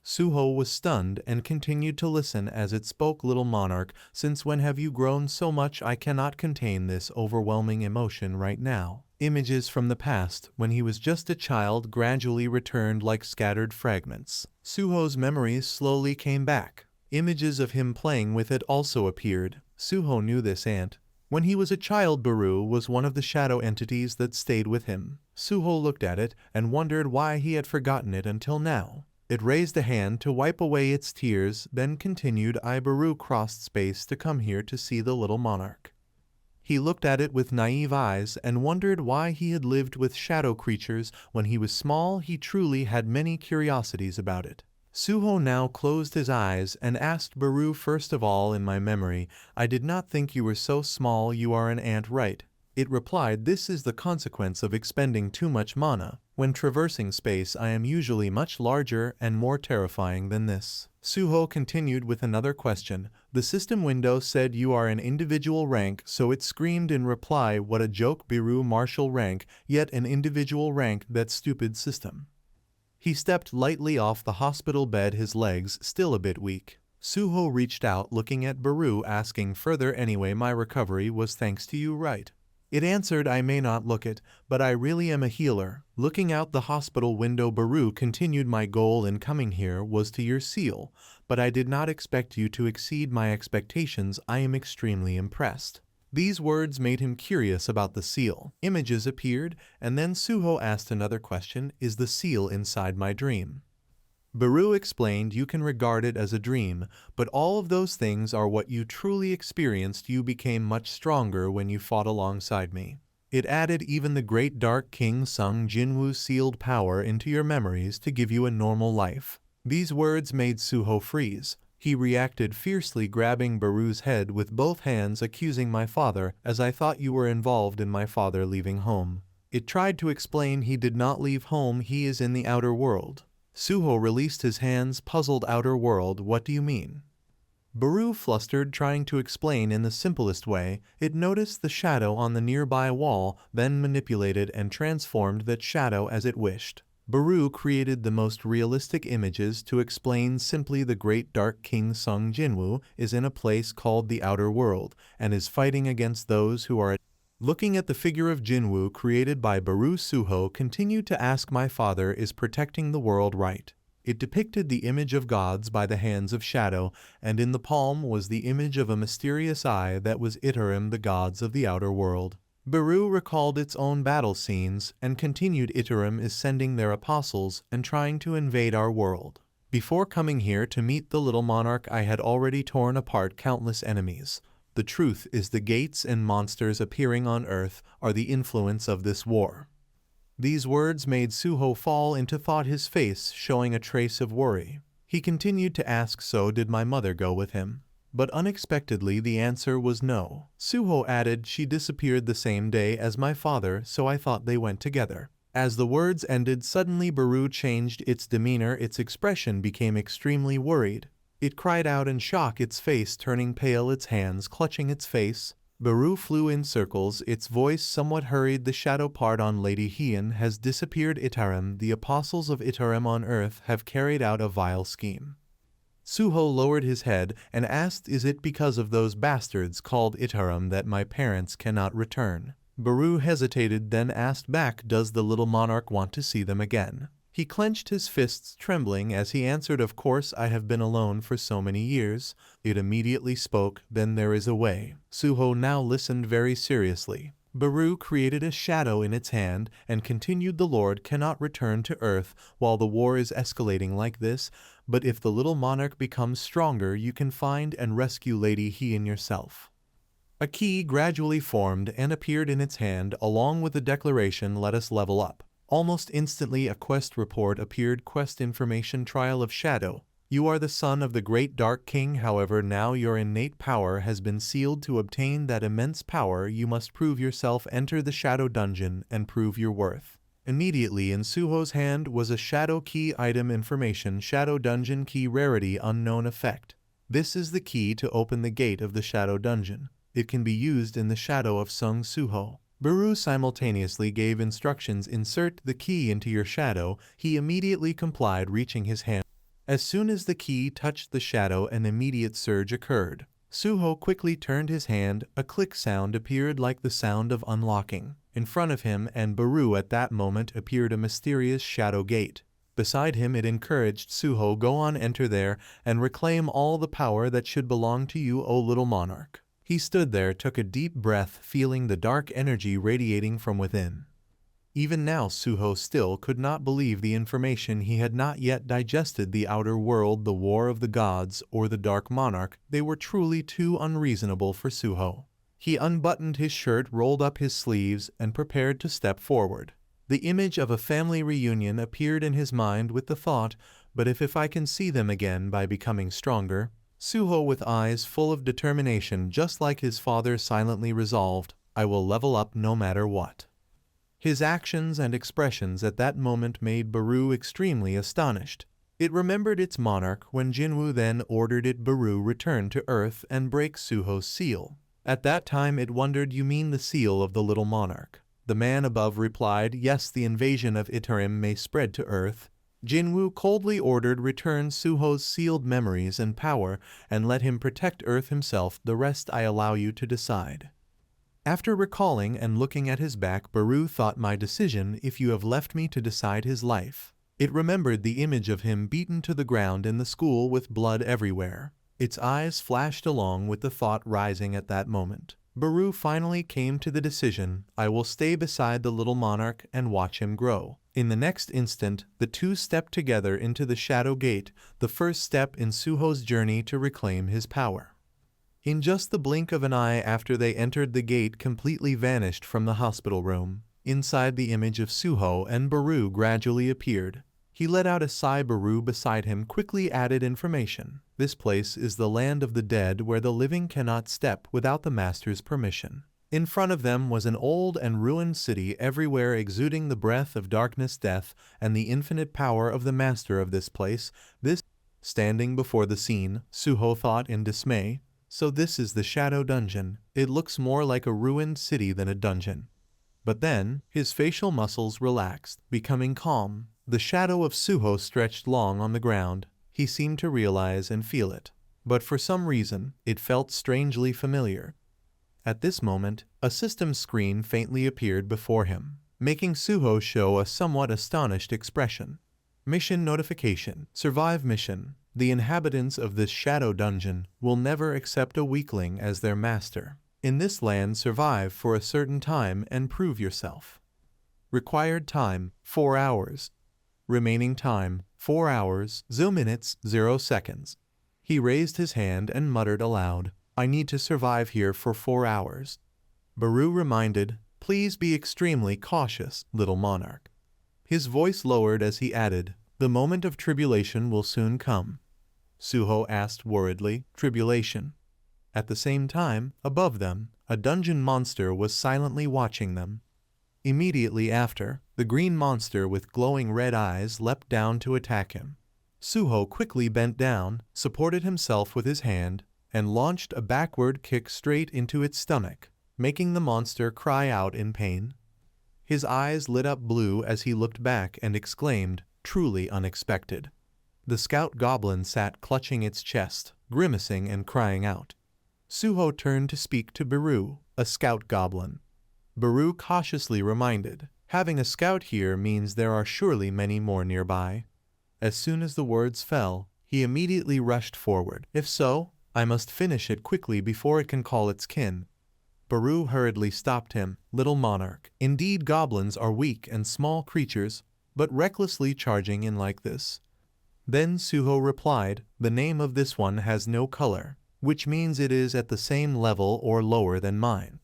Suho was stunned and continued to listen as it spoke, "Little monarch, since when have you grown so much? I cannot contain this overwhelming emotion right now." Images from the past, when he was just a child, gradually returned like scattered fragments. Suho's memories slowly came back. Images of him playing with it also appeared. Suho knew this ant. When he was a child, Baru was one of the shadow entities that stayed with him. Suho looked at it and wondered why he had forgotten it until now. It raised a hand to wipe away its tears, then continued, "I Baru crossed space to come here to see the little monarch." He looked at it with naive eyes and wondered why he had lived with shadow creatures when he was small. He truly had many curiosities about it. Suho now closed his eyes and asked Baru, "First of all, in my memory, I did not think you were so small. You are an ant, right?" It replied, "This is the consequence of expending too much mana. When traversing space, I am usually much larger and more terrifying than this." Suho continued with another question. "The system window said you are an individual rank, so it screamed in reply, 'What a joke, Baru, martial rank, yet an individual rank, that stupid system.'" He stepped lightly off the hospital bed, his legs still a bit weak. Suho reached out, looking at Baru, asking further, "Anyway, my recovery was thanks to you, right?" It answered, "I may not look it, but I really am a healer." Looking out the hospital window, Baru continued, "My goal in coming here was to your seal, but I did not expect you to exceed my expectations. I am extremely impressed." These words made him curious about the seal. Images appeared, and then Suho asked another question, "Is the seal inside my dream?" Baru explained, "You can regard it as a dream, but all of those things are what you truly experienced. You became much stronger when you fought alongside me." It added, "Even the great dark king Sung Jinwoo sealed power into your memories to give you a normal life." These words made Suho freeze. He reacted fiercely, grabbing Baru's head with both hands, accusing, "My father, as I thought you were involved in my father leaving home." It tried to explain, "He did not leave home, he is in the outer world." Suho released his hands, puzzled. "Outer world, what do you mean?" Baru flustered, trying to explain in the simplest way. It noticed the shadow on the nearby wall, then manipulated and transformed that shadow as it wished. Baru created the most realistic images to explain simply, "The great dark king Sung Jinwoo is in a place called the outer world and is fighting against those who are." Looking at the figure of Jinwoo created by Baru, Suho continued to ask, "My father is protecting the world, right?" It depicted the image of gods by the hands of shadow, and in the palm was the image of a mysterious eye that was Itarim, the gods of the outer world. Baru recalled its own battle scenes and continued, "Itarim is sending their apostles and trying to invade our world. Before coming here to meet the little monarch, I had already torn apart countless enemies. The truth is, the gates and monsters appearing on Earth are the influence of this war." These words made Suho fall into thought, his face showing a trace of worry. He continued to ask, "So did my mother go with him?" But unexpectedly the answer was no. Suho added, "She disappeared the same day as my father, so I thought they went together." As the words ended, suddenly Baru changed its demeanor. Its expression became extremely worried. It cried out in shock, its face turning pale, its hands clutching its face. Baru flew in circles, its voice somewhat hurried. The shadow part on Lady Hien has disappeared. Itarim, the apostles of Itarim on earth have carried out a vile scheme. Suho lowered his head and asked, is it because of those bastards called Itarim that my parents cannot return? Baru hesitated, then asked back, does the little monarch want to see them again? He clenched his fists, trembling, as he answered, of course, I have been alone for so many years. It immediately spoke, then there is a way. Suho now listened very seriously. Baru created a shadow in its hand and continued, the Lord cannot return to earth while the war is escalating like this, but if the little monarch becomes stronger, you can find and rescue Lady Hien yourself. A key gradually formed and appeared in its hand, along with the declaration, let us level up. Almost instantly a quest report appeared, quest information, trial of shadow. You are the son of the great dark king, however now your innate power has been sealed. To obtain that immense power you must prove yourself, enter the shadow dungeon and prove your worth. Immediately in Suho's hand was a shadow key, item information, shadow dungeon key, rarity unknown, effect. This is the key to open the gate of the shadow dungeon. It can be used in the shadow of Sung Suho. Baru simultaneously gave instructions, insert the key into your shadow. He immediately complied, reaching his hand. As soon as the key touched the shadow, an immediate surge occurred. Suho quickly turned his hand, a click sound appeared like the sound of unlocking. In front of him and Baru at that moment appeared a mysterious shadow gate. Beside him it encouraged Suho, go on, enter there, and reclaim all the power that should belong to you, O little monarch. He stood there, took a deep breath, feeling the dark energy radiating from within. Even now Suho still could not believe the information. He had not yet digested the outer world, the war of the gods, or the dark monarch. They were truly too unreasonable for Suho. He unbuttoned his shirt, rolled up his sleeves, and prepared to step forward. The image of a family reunion appeared in his mind with the thought, but if I can see them again by becoming stronger. Suho, with eyes full of determination, just like his father, silently resolved, I will level up no matter what. His actions and expressions at that moment made Baru extremely astonished. It remembered its monarch when Jinwoo then ordered it Baru return to earth and break Suho's seal. At that time it wondered, you mean the seal of the little monarch? The man above replied, yes, the invasion of Itarim may spread to earth. Jinwoo coldly ordered, return Suho's sealed memories and power and let him protect earth himself, the rest I allow you to decide. After recalling and looking at his back, Baru thought, my decision if you have left me to decide his life. It remembered the image of him beaten to the ground in the school with blood everywhere. Its eyes flashed along with the thought rising at that moment. Baru finally came to the decision, I will stay beside the little monarch and watch him grow. In the next instant, the two stepped together into the shadow gate, the first step in Suho's journey to reclaim his power. In just the blink of an eye after they entered, the gate completely vanished from the hospital room. Inside, the image of Suho and Baru gradually appeared. He let out a sigh. Baru beside him quickly added information. This place is the land of the dead where the living cannot step without the master's permission. In front of them was an old and ruined city, everywhere exuding the breath of darkness, death, and the infinite power of the master of this place. Standing before the scene, Suho thought in dismay, so this is the shadow dungeon. It looks more like a ruined city than a dungeon. But then, his facial muscles relaxed, becoming calm. The shadow of Suho stretched long on the ground. He seemed to realize and feel it. But for some reason, it felt strangely familiar. At this moment, a system screen faintly appeared before him, making Suho show a somewhat astonished expression. Mission notification. Survive mission. The inhabitants of this shadow dungeon will never accept a weakling as their master. In this land, survive for a certain time and prove yourself. Required time, 4 hours. Remaining time, 4 hours, 0 minutes, 0 seconds. He raised his hand and muttered aloud, I need to survive here for 4 hours. Baru reminded, please be extremely cautious, little monarch. His voice lowered as he added, the moment of tribulation will soon come. Suho asked worriedly, tribulation? At the same time, above them, a dungeon monster was silently watching them. Immediately after, the green monster with glowing red eyes leapt down to attack him. Suho quickly bent down, supported himself with his hand, and launched a backward kick straight into its stomach, making the monster cry out in pain. His eyes lit up blue as he looked back and exclaimed, "Truly unexpected." The scout goblin sat clutching its chest, grimacing and crying out. Suho turned to speak to Baru, a scout goblin. Baru cautiously reminded, "Having a scout here means there are surely many more nearby." As soon as the words fell, he immediately rushed forward. "If so, I must finish it quickly before it can call its kin." Baru hurriedly stopped him. "Little monarch, indeed goblins are weak and small creatures, but recklessly charging in like this." Then Suho replied, "The name of this one has no color, which means it is at the same level or lower than mine."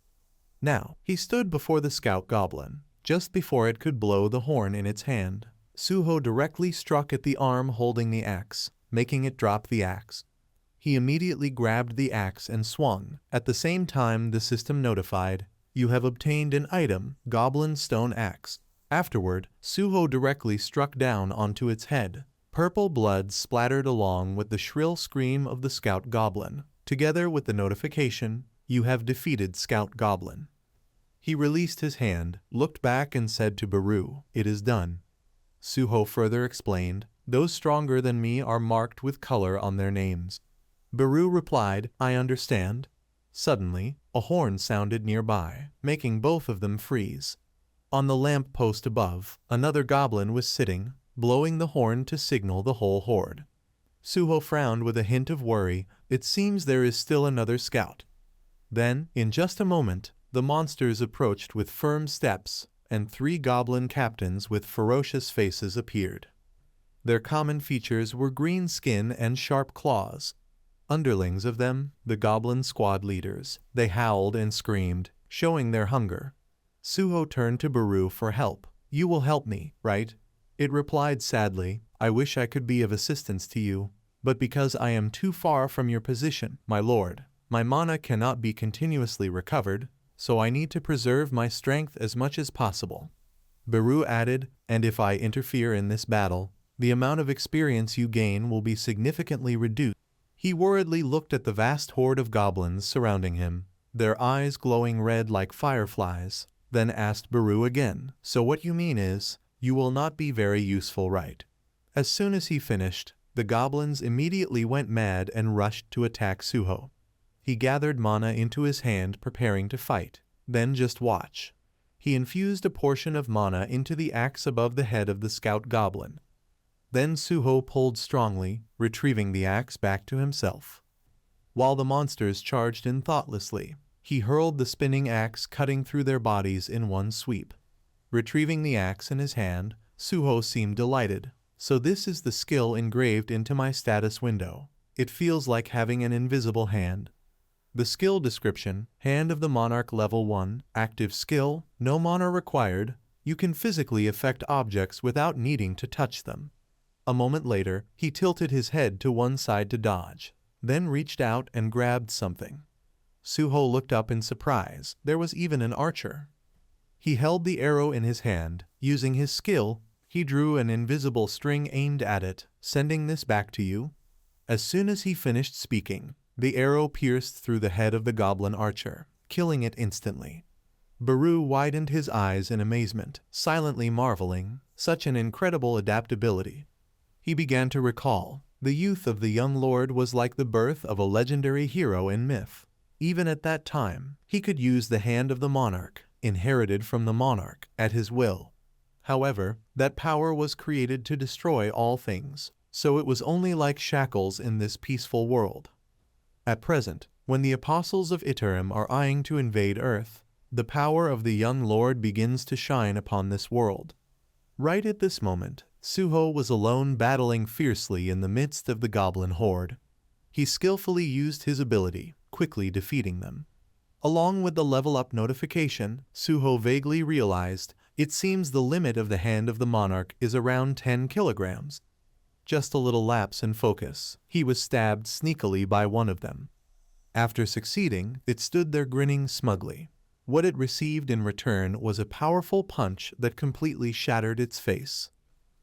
Now, he stood before the scout goblin. Just before it could blow the horn in its hand, Suho directly struck at the arm holding the axe, making it drop the axe. He immediately grabbed the axe and swung. At the same time, the system notified, "You have obtained an item, Goblin Stone Axe." Afterward, Suho directly struck down onto its head. Purple blood splattered along with the shrill scream of the scout goblin, together with the notification, "You have defeated Scout Goblin." He released his hand, looked back and said to Baru, "It is done." Suho further explained, "Those stronger than me are marked with color on their names." Baru replied, "I understand." Suddenly, a horn sounded nearby, making both of them freeze. On the lamp post above, another goblin was sitting, blowing the horn to signal the whole horde. Suho frowned with a hint of worry. "It seems there is still another scout." Then, in just a moment, the monsters approached with firm steps, and 3 goblin captains with ferocious faces appeared. Their common features were green skin and sharp claws. Underlings of them, the goblin squad leaders, they howled and screamed, showing their hunger. Suho turned to Baru for help. "You will help me, right?" It replied sadly, "I wish I could be of assistance to you, but because I am too far from your position, my lord, my mana cannot be continuously recovered, so I need to preserve my strength as much as possible." Baru added, "And if I interfere in this battle, the amount of experience you gain will be significantly reduced." He worriedly looked at the vast horde of goblins surrounding him, their eyes glowing red like fireflies, then asked Baru again, "So what you mean is, you will not be very useful, right?" As soon as he finished, the goblins immediately went mad and rushed to attack Suho. He gathered mana into his hand, preparing to fight. Then just watch. He infused a portion of mana into the axe above the head of the scout goblin. Then Suho pulled strongly, retrieving the axe back to himself. While the monsters charged in thoughtlessly, he hurled the spinning axe, cutting through their bodies in one sweep. Retrieving the axe in his hand, Suho seemed delighted. "So this is the skill engraved into my status window. It feels like having an invisible hand." The skill description: Hand of the Monarch Level 1, active skill, no mana required, you can physically affect objects without needing to touch them. A moment later, he tilted his head to one side to dodge, then reached out and grabbed something. Suho looked up in surprise. There was even an archer. He held the arrow in his hand. Using his skill, he drew an invisible string aimed at it, sending this back to you. As soon as he finished speaking, the arrow pierced through the head of the goblin archer, killing it instantly. Baru widened his eyes in amazement, silently marveling, such an incredible adaptability. He began to recall, the youth of the young lord was like the birth of a legendary hero in myth. Even at that time, he could use the hand of the monarch, inherited from the monarch, at his will. However, that power was created to destroy all things, so it was only like shackles in this peaceful world. At present, when the apostles of Iterum are eyeing to invade Earth, the power of the young lord begins to shine upon this world. Right at this moment, Suho was alone battling fiercely in the midst of the goblin horde. He skillfully used his ability, quickly defeating them. Along with the level up notification, Suho vaguely realized, it seems the limit of the hand of the monarch is around 10 kilograms. Just a little lapse in focus, he was stabbed sneakily by one of them. After succeeding, it stood there grinning smugly. What it received in return was a powerful punch that completely shattered its face.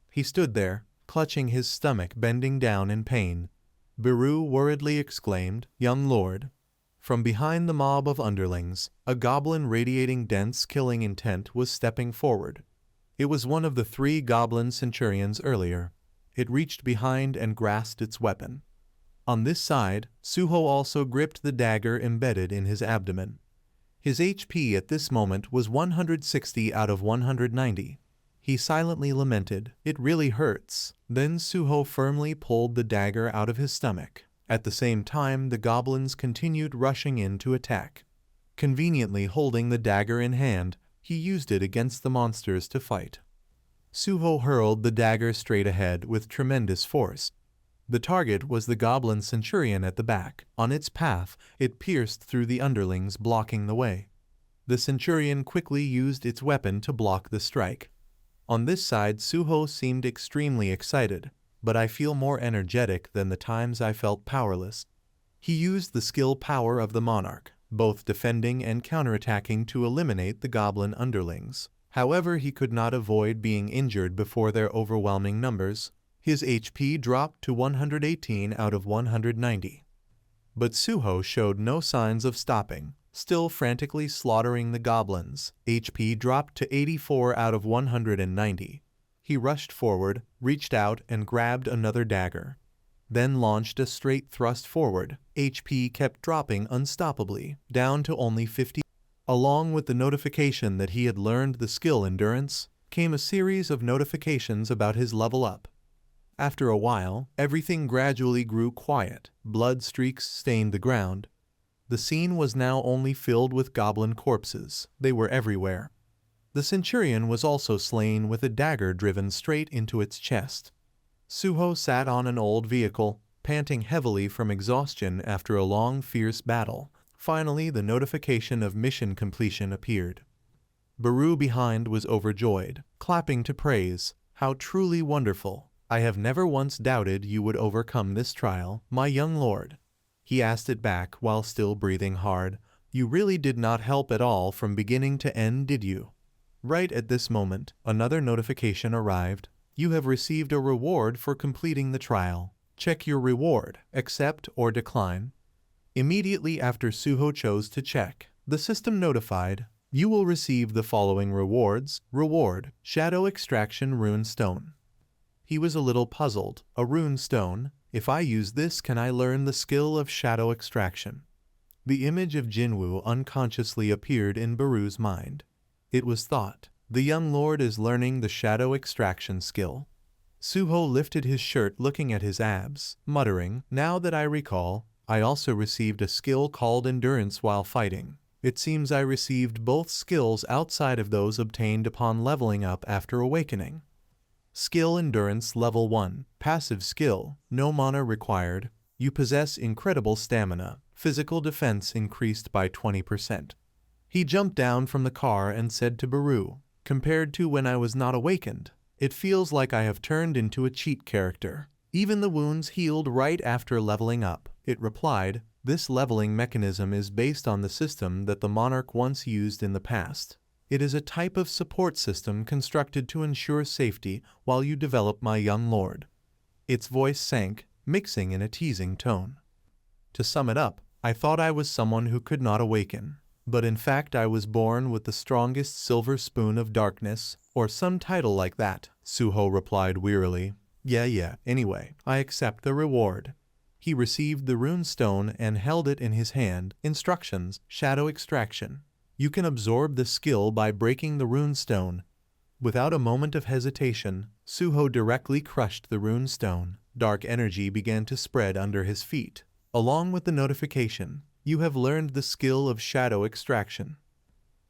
He stood there, clutching his stomach, bending down in pain. Beru worriedly exclaimed, "Young lord." From behind the mob of underlings, a goblin radiating dense killing intent was stepping forward. It was one of the 3 goblin centurions earlier. It reached behind and grasped its weapon. On this side, Suho also gripped the dagger embedded in his abdomen. His HP at this moment was 160 out of 190. He silently lamented, "It really hurts." Then Suho firmly pulled the dagger out of his stomach. At the same time, the goblins continued rushing in to attack. Conveniently holding the dagger in hand, he used it against the monsters to fight. Suho hurled the dagger straight ahead with tremendous force. The target was the goblin centurion at the back. On its path, it pierced through the underlings, blocking the way. The centurion quickly used its weapon to block the strike. On this side, Suho seemed extremely excited, but I feel more energetic than the times I felt powerless. He used the skill power of the monarch, both defending and counterattacking, to eliminate the goblin underlings. However, he could not avoid being injured before their overwhelming numbers. His HP dropped to 118 out of 190. But Suho showed no signs of stopping, still frantically slaughtering the goblins. HP dropped to 84 out of 190. He rushed forward, reached out and grabbed another dagger. Then launched a straight thrust forward. HP kept dropping unstoppably, down to only 50. Along with the notification that he had learned the skill endurance, came a series of notifications about his level up. After a while, everything gradually grew quiet. Blood streaks stained the ground. The scene was now only filled with goblin corpses. They were everywhere. The centurion was also slain with a dagger driven straight into its chest. Suho sat on an old vehicle, panting heavily from exhaustion after a long, fierce battle. Finally, the notification of mission completion appeared. Beru behind was overjoyed, clapping to praise. "How truly wonderful! I have never once doubted you would overcome this trial, my young lord." He asked it back while still breathing hard. "You really did not help at all from beginning to end, did you?" Right at this moment, another notification arrived. "You have received a reward for completing the trial. Check your reward, accept or decline." Immediately after Suho chose to check, the system notified, "You will receive the following rewards." Reward: Shadow Extraction Rune Stone. He was a little puzzled. A rune stone? If I use this, can I learn the skill of shadow extraction? The image of Jinwoo unconsciously appeared in Beru's mind. It was thought, the young lord is learning the shadow extraction skill. Suho lifted his shirt, looking at his abs, muttering, "Now that I recall, I also received a skill called endurance while fighting. It seems I received both skills outside of those obtained upon leveling up after awakening." Skill Endurance Level 1. Passive skill. No mana required. You possess incredible stamina. Physical defense increased by 20%. He jumped down from the car and said to Beru, "Compared to when I was not awakened, it feels like I have turned into a cheat character. Even the wounds healed right after leveling up." It replied, "This leveling mechanism is based on the system that the monarch once used in the past. It is a type of support system constructed to ensure safety while you develop, my young lord." Its voice sank, mixing in a teasing tone. "To sum it up, I thought I was someone who could not awaken. But in fact I was born with the strongest silver spoon of darkness, or some title like that," Suho replied wearily. Yeah, anyway, I accept the reward." He received the rune stone and held it in his hand. Instructions: Shadow Extraction. You can absorb the skill by breaking the rune stone. Without a moment of hesitation, Suho directly crushed the rune stone. Dark energy began to spread under his feet. Along with the notification, "You have learned the skill of shadow extraction."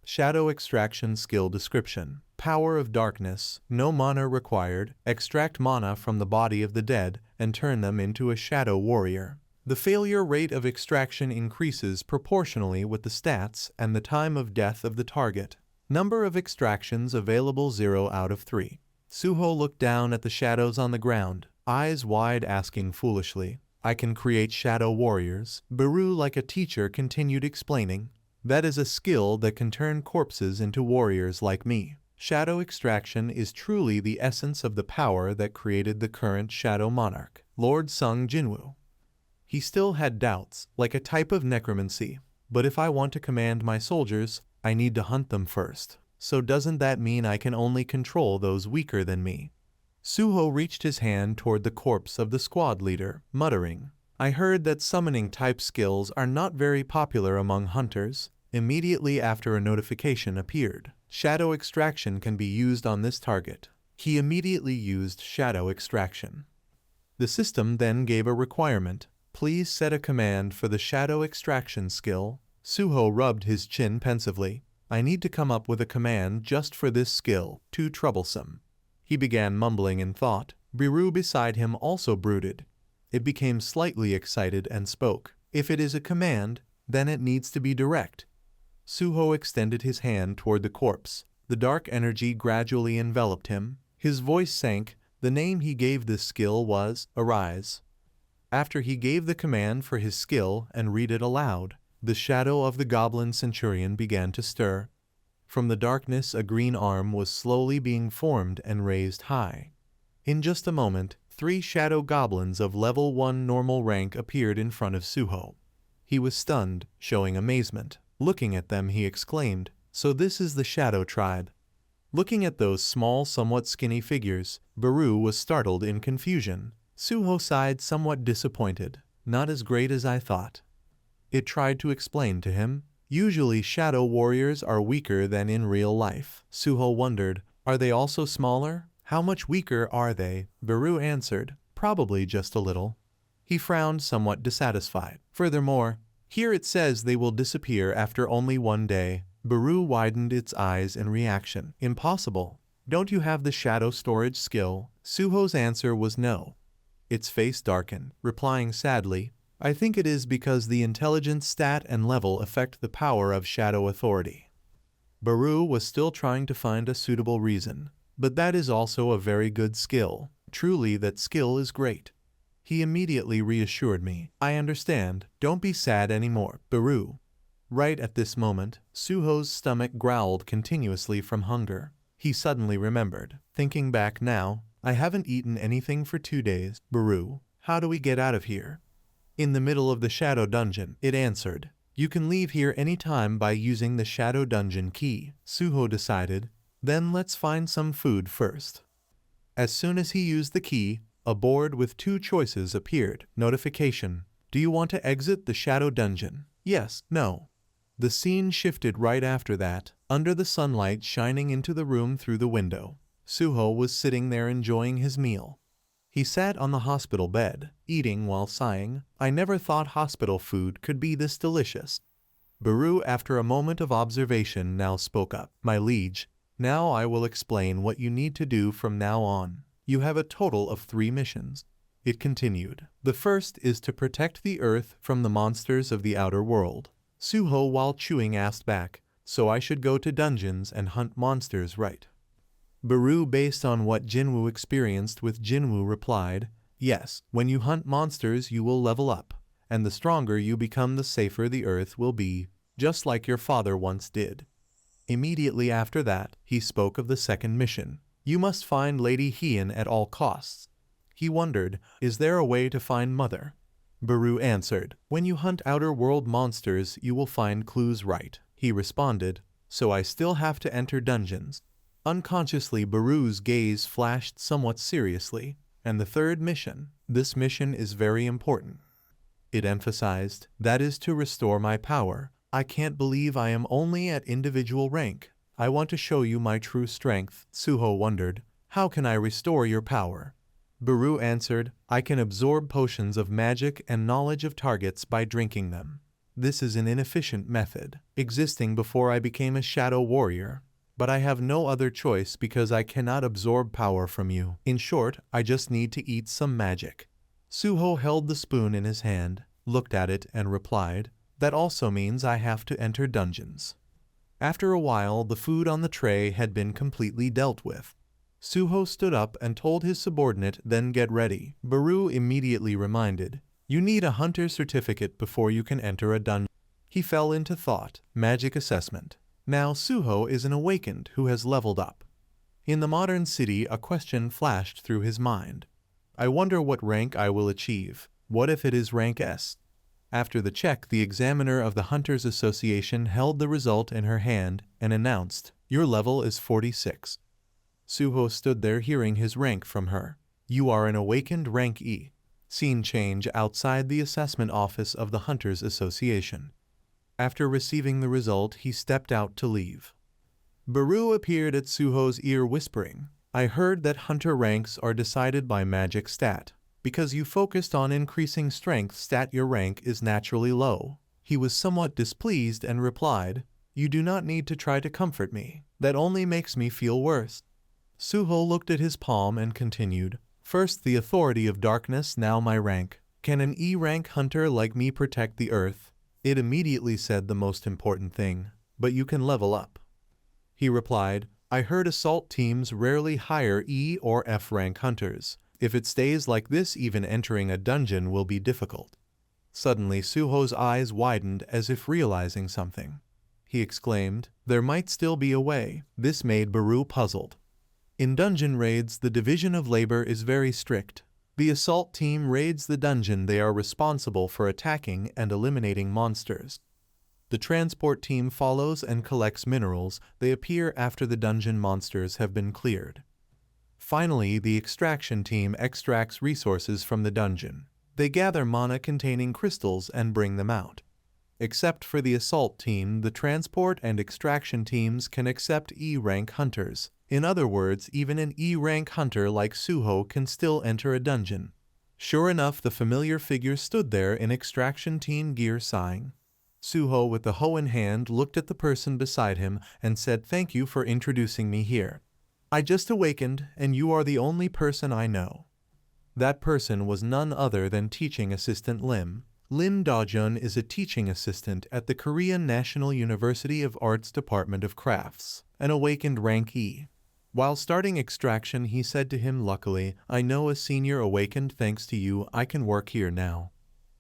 Shadow Extraction Skill Description: Power of Darkness. No mana required. Extract mana from the body of the dead and turn them into a shadow warrior. The failure rate of extraction increases proportionally with the stats and the time of death of the target. Number of extractions available 0 out of 3. Suho looked down at the shadows on the ground, eyes wide, asking foolishly, "I can create shadow warriors?" Beru, like a teacher, continued explaining, "That is a skill that can turn corpses into warriors like me. Shadow extraction is truly the essence of the power that created the current Shadow Monarch, Lord Sung Jinwoo. He still had doubts, like a type of necromancy. But if I want to command my soldiers, I need to hunt them first. So doesn't that mean I can only control those weaker than me? Suho reached his hand toward the corpse of the squad leader, muttering, I heard that summoning type skills are not very popular among hunters. Immediately after a notification appeared, shadow extraction can be used on this target. He immediately used shadow extraction. The system then gave a requirement. Please set a command for the shadow extraction skill. Suho rubbed his chin pensively. I need to come up with a command just for this skill, too troublesome. He began mumbling in thought. Biru beside him also brooded. It became slightly excited and spoke. If it is a command, then it needs to be direct. Suho extended his hand toward the corpse. The dark energy gradually enveloped him. His voice sank. The name he gave this skill was Arise. After he gave the command for his skill and read it aloud, the shadow of the goblin centurion began to stir. From the darkness a green arm was slowly being formed and raised high. In just a moment, 3 shadow goblins of level 1 normal rank appeared in front of Suho. He was stunned, showing amazement. Looking at them he exclaimed, So this is the Shadow Tribe. Looking at those small, somewhat skinny figures, Biru was startled in confusion. Suho sighed, somewhat disappointed. Not as great as I thought. It tried to explain to him. Usually shadow warriors are weaker than in real life. Suho wondered, are they also smaller? How much weaker are they? Biru answered, probably just a little. He frowned, somewhat dissatisfied. Furthermore, here it says they will disappear after only 1 day. Biru widened its eyes in reaction. Impossible. Don't you have the shadow storage skill? Suho's answer was no. Its face darkened, replying sadly, I think it is because the intelligence stat and level affect the power of shadow authority. Biru was still trying to find a suitable reason, but that is also a very good skill. Truly that skill is great. He immediately reassured me. I understand, don't be sad anymore, Biru. Right at this moment, Suho's stomach growled continuously from hunger. He suddenly remembered. Thinking back now, I haven't eaten anything for 2 days. Biru, how do we get out of here? In the middle of the shadow dungeon, it answered. You can leave here anytime by using the shadow dungeon key. Suho decided. Then let's find some food first. As soon as he used the key, a board with 2 choices appeared. Notification. Do you want to exit the shadow dungeon? Yes, no. The scene shifted right after that, under the sunlight shining into the room through the window. Suho was sitting there enjoying his meal. He sat on the hospital bed, eating while sighing. I never thought hospital food could be this delicious. Biru, after a moment of observation, now spoke up. My liege, now I will explain what you need to do from now on. You have a total of 3 missions. It continued. The first is to protect the Earth from the monsters of the outer world. Suho, while chewing, asked back, so I should go to dungeons and hunt monsters, right? Biru, based on what Jinwoo experienced with Jinwoo, replied, yes, when you hunt monsters you will level up, and the stronger you become the safer the Earth will be, just like your father once did. Immediately after that, he spoke of the second mission. You must find Lady Hien at all costs. He wondered, is there a way to find Mother? Biru answered, when you hunt outer world monsters you will find clues, right? He responded, so I still have to enter dungeons. Unconsciously Biru's gaze flashed somewhat seriously. And the third mission? This mission is very important. It emphasized, that is to restore my power. I can't believe I am only at individual rank. I want to show you my true strength. Suho wondered, how can I restore your power? Biru answered, I can absorb potions of magic and knowledge of targets by drinking them. This is an inefficient method, existing before I became a shadow warrior. But I have no other choice because I cannot absorb power from you. In short, I just need to eat some magic. Suho held the spoon in his hand, looked at it and replied, that also means I have to enter dungeons. After a while, the food on the tray had been completely dealt with. Suho stood up and told his subordinate, then get ready. Biru immediately reminded, you need a hunter certificate before you can enter a dungeon. He fell into thought. Magic assessment. Now Suho is an awakened who has leveled up. In the modern city, a question flashed through his mind. I wonder what rank I will achieve. What if it is rank S? After the check, the examiner of the Hunters Association held the result in her hand and announced, "Your level is 46. Suho stood there hearing his rank from her. "You are an awakened rank E." Scene change outside the assessment office of the Hunters Association. After receiving the result, he stepped out to leave. Baru appeared at Suho's ear whispering, "I heard that hunter ranks are decided by magic stat. Because you focused on increasing strength stat, your rank is naturally low." He was somewhat displeased and replied, "You do not need to try to comfort me. That only makes me feel worse." Suho looked at his palm and continued, "First the authority of darkness, now my rank. Can an E-rank hunter like me protect the earth?" It immediately said the most important thing, "But you can level up." He replied, "I heard assault teams rarely hire E or F rank hunters. If it stays like this, even entering a dungeon will be difficult." Suddenly Suho's eyes widened as if realizing something. He exclaimed, "There might still be a way." This made Baru puzzled. In dungeon raids, the division of labor is very strict. The assault team raids the dungeon. They are responsible for attacking and eliminating monsters. The transport team follows and collects minerals. They appear after the dungeon monsters have been cleared. Finally, the extraction team extracts resources from the dungeon. They gather mana-containing crystals and bring them out. Except for the assault team, the transport and extraction teams can accept E-rank hunters. In other words, even an E-rank hunter like Suho can still enter a dungeon. Sure enough, the familiar figure stood there in extraction team gear sighing. Suho, with the hoe in hand, looked at the person beside him and said, "Thank you for introducing me here. I just awakened, and you are the only person I know." That person was none other than teaching assistant Lim. Lim Dajun is a teaching assistant at the Korean National University of Arts Department of Crafts, an awakened rank E. While starting extraction, he said to him, "Luckily, I know a senior awakened. Thanks to you, I can work here now."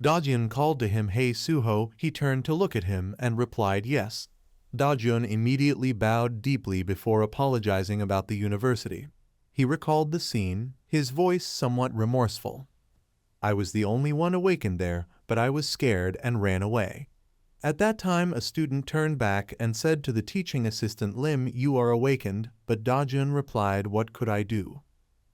Dajun called to him, "Hey Suho." He turned to look at him and replied, "Yes." Dajun immediately bowed deeply before apologizing about the university. He recalled the scene, his voice somewhat remorseful. "I was the only one awakened there, but I was scared and ran away." At that time, a student turned back and said to the teaching assistant, "Lim, you are awakened," but Dajun replied, "What could I do?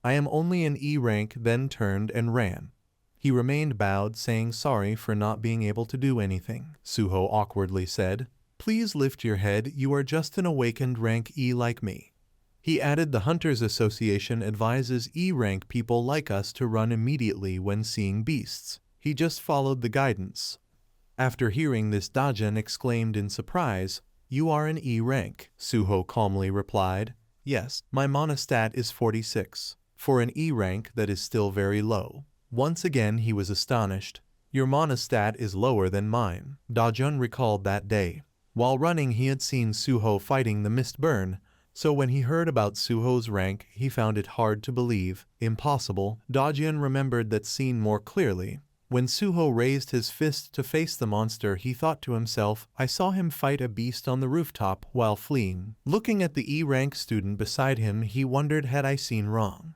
I am only an E rank," then turned and ran. He remained bowed, saying sorry for not being able to do anything. Suho awkwardly said, "Please lift your head, you are just an awakened rank E like me." He added, "The Hunters Association advises E-rank people like us to run immediately when seeing beasts." He just followed the guidance. After hearing this, Dajun exclaimed in surprise, "You are an E rank." Suho calmly replied, "Yes, my mana stat is 46. For an E rank, that is still very low." Once again he was astonished. "Your mana stat is lower than mine." Dajun recalled that day. While running, he had seen Suho fighting the mist burn, so when he heard about Suho's rank, he found it hard to believe, impossible. Dajun remembered that scene more clearly. When Suho raised his fist to face the monster, he thought to himself, "I saw him fight a beast on the rooftop while fleeing." Looking at the E-rank student beside him, he wondered, had I seen wrong?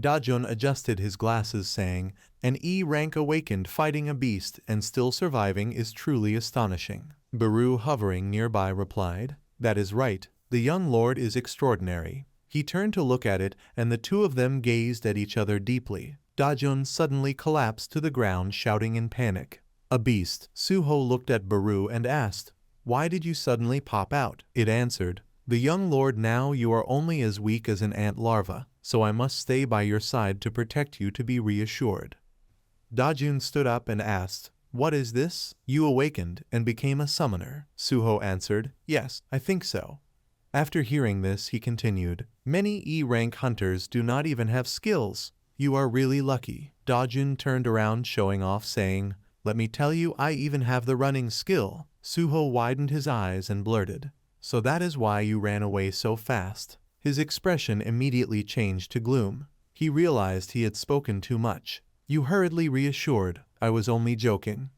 Dajun adjusted his glasses, saying, "An E-rank awakened fighting a beast and still surviving is truly astonishing." Baru, hovering nearby, replied, "That is right. The young lord is extraordinary." He turned to look at it, and the two of them gazed at each other deeply. Dajun suddenly collapsed to the ground, shouting in panic, "A beast!" Suho looked at Baru and asked, "Why did you suddenly pop out?" It answered, "The young lord, now you are only as weak as an ant larva, so I must stay by your side to protect you, to be reassured." Dajun stood up and asked, "What is this? You awakened and became a summoner?" Suho answered, "Yes, I think so." After hearing this, he continued, "Many E-rank hunters do not even have skills. You are really lucky." Dajun turned around, showing off, saying, "Let me tell you, I even have the running skill." Suho widened his eyes and blurted, "So that is why you ran away so fast." His expression immediately changed to gloom. He realized he had spoken too much. You hurriedly reassured, "I was only joking."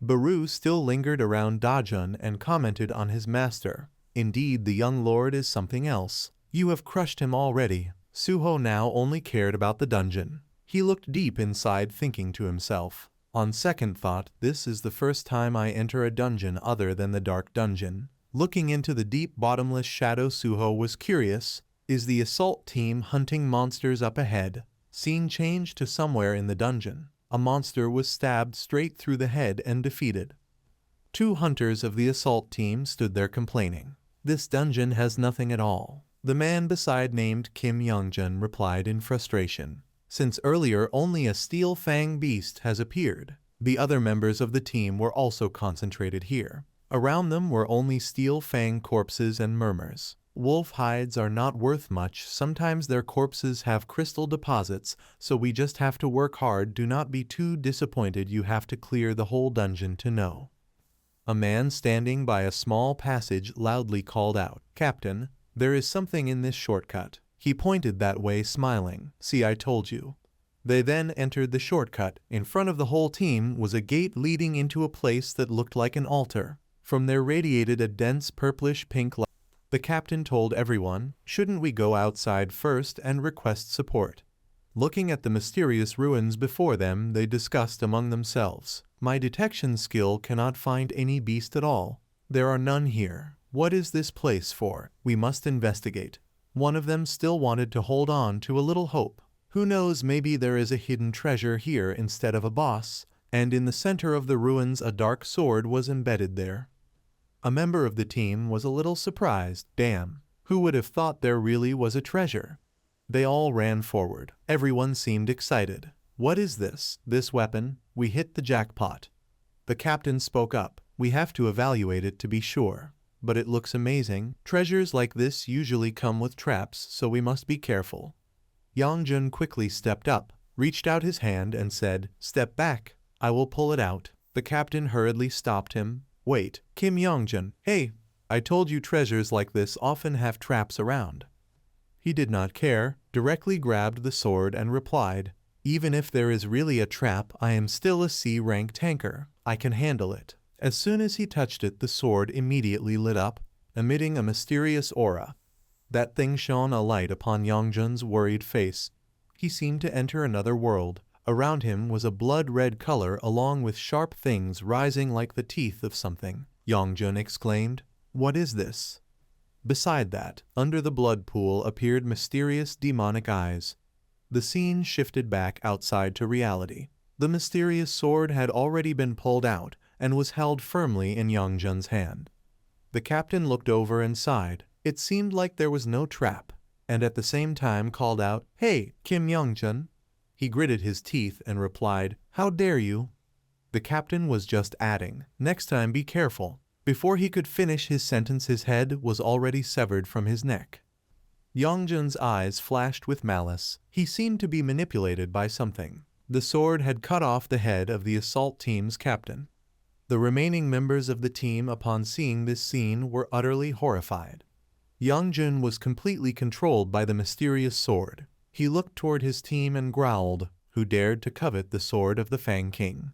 Baru still lingered around Dajun and commented on his master. "Indeed, the young lord is something else. You have crushed him already. Suho now only cared about the dungeon. He looked deep inside, thinking to himself, on second thought, this is the first time I enter a dungeon other than the dark dungeon. Looking into the deep bottomless shadow, Suho was curious. Is the assault team hunting monsters up ahead? Scene changed to somewhere in the dungeon. A monster was stabbed straight through the head and defeated. 2 hunters of the assault team stood there complaining. This dungeon has nothing at all. The man beside, named Kim Youngjun, replied in frustration. Since earlier only a steel fang beast has appeared. The other members of the team were also concentrated here. Around them were only steel fang corpses and murmurs. Wolf hides are not worth much, sometimes their corpses have crystal deposits, so we just have to work hard. Do not be too disappointed, you have to clear the whole dungeon to know. A man standing by a small passage loudly called out, Captain, there is something in this shortcut. He pointed that way, smiling. See, I told you. They then entered the shortcut. In front of the whole team was a gate leading into a place that looked like an altar. From there radiated a dense purplish pink light. The captain told everyone, shouldn't we go outside first and request support? Looking at the mysterious ruins before them, they discussed among themselves. My detection skill cannot find any beast at all. There are none here. What is this place for? We must investigate. One of them still wanted to hold on to a little hope. Who knows, maybe there is a hidden treasure here instead of a boss, and in the center of the ruins a dark sword was embedded there. A member of the team was a little surprised. Damn, who would have thought there really was a treasure? They all ran forward. Everyone seemed excited. What is this? This weapon? We hit the jackpot. The captain spoke up. We have to evaluate it to be sure. But it looks amazing. Treasures like this usually come with traps, so we must be careful. Youngjun quickly stepped up, reached out his hand and said, Step back. I will pull it out. The captain hurriedly stopped him. Wait, Kim Youngjun. Hey, I told you treasures like this often have traps around. He did not care, directly grabbed the sword and replied, Even if there is really a trap, I am still a C-rank tanker. I can handle it. As soon as he touched it, the sword immediately lit up, emitting a mysterious aura. That thing shone a light upon Youngjun's worried face. He seemed to enter another world. Around him was a blood-red color along with sharp things rising like the teeth of something. Youngjun exclaimed, What is this? Beside that, under the blood pool appeared mysterious demonic eyes. The scene shifted back outside to reality. The mysterious sword had already been pulled out and was held firmly in Youngjun's hand. The captain looked over and sighed. It seemed like there was no trap, and at the same time called out, Hey, Kim Youngjun. He gritted his teeth and replied, How dare you? The captain was just adding, Next time be careful. Before he could finish his sentence, his head was already severed from his neck. Youngjun's eyes flashed with malice. He seemed to be manipulated by something. The sword had cut off the head of the assault team's captain. The remaining members of the team, upon seeing this scene, were utterly horrified. Youngjun was completely controlled by the mysterious sword. He looked toward his team and growled, Who dared to covet the sword of the Fang King?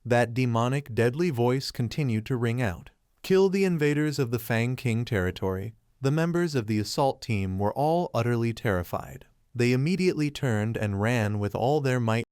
That demonic, deadly voice continued to ring out. Kill the invaders of the Fang King territory. The members of the assault team were all utterly terrified. They immediately turned and ran with all their might.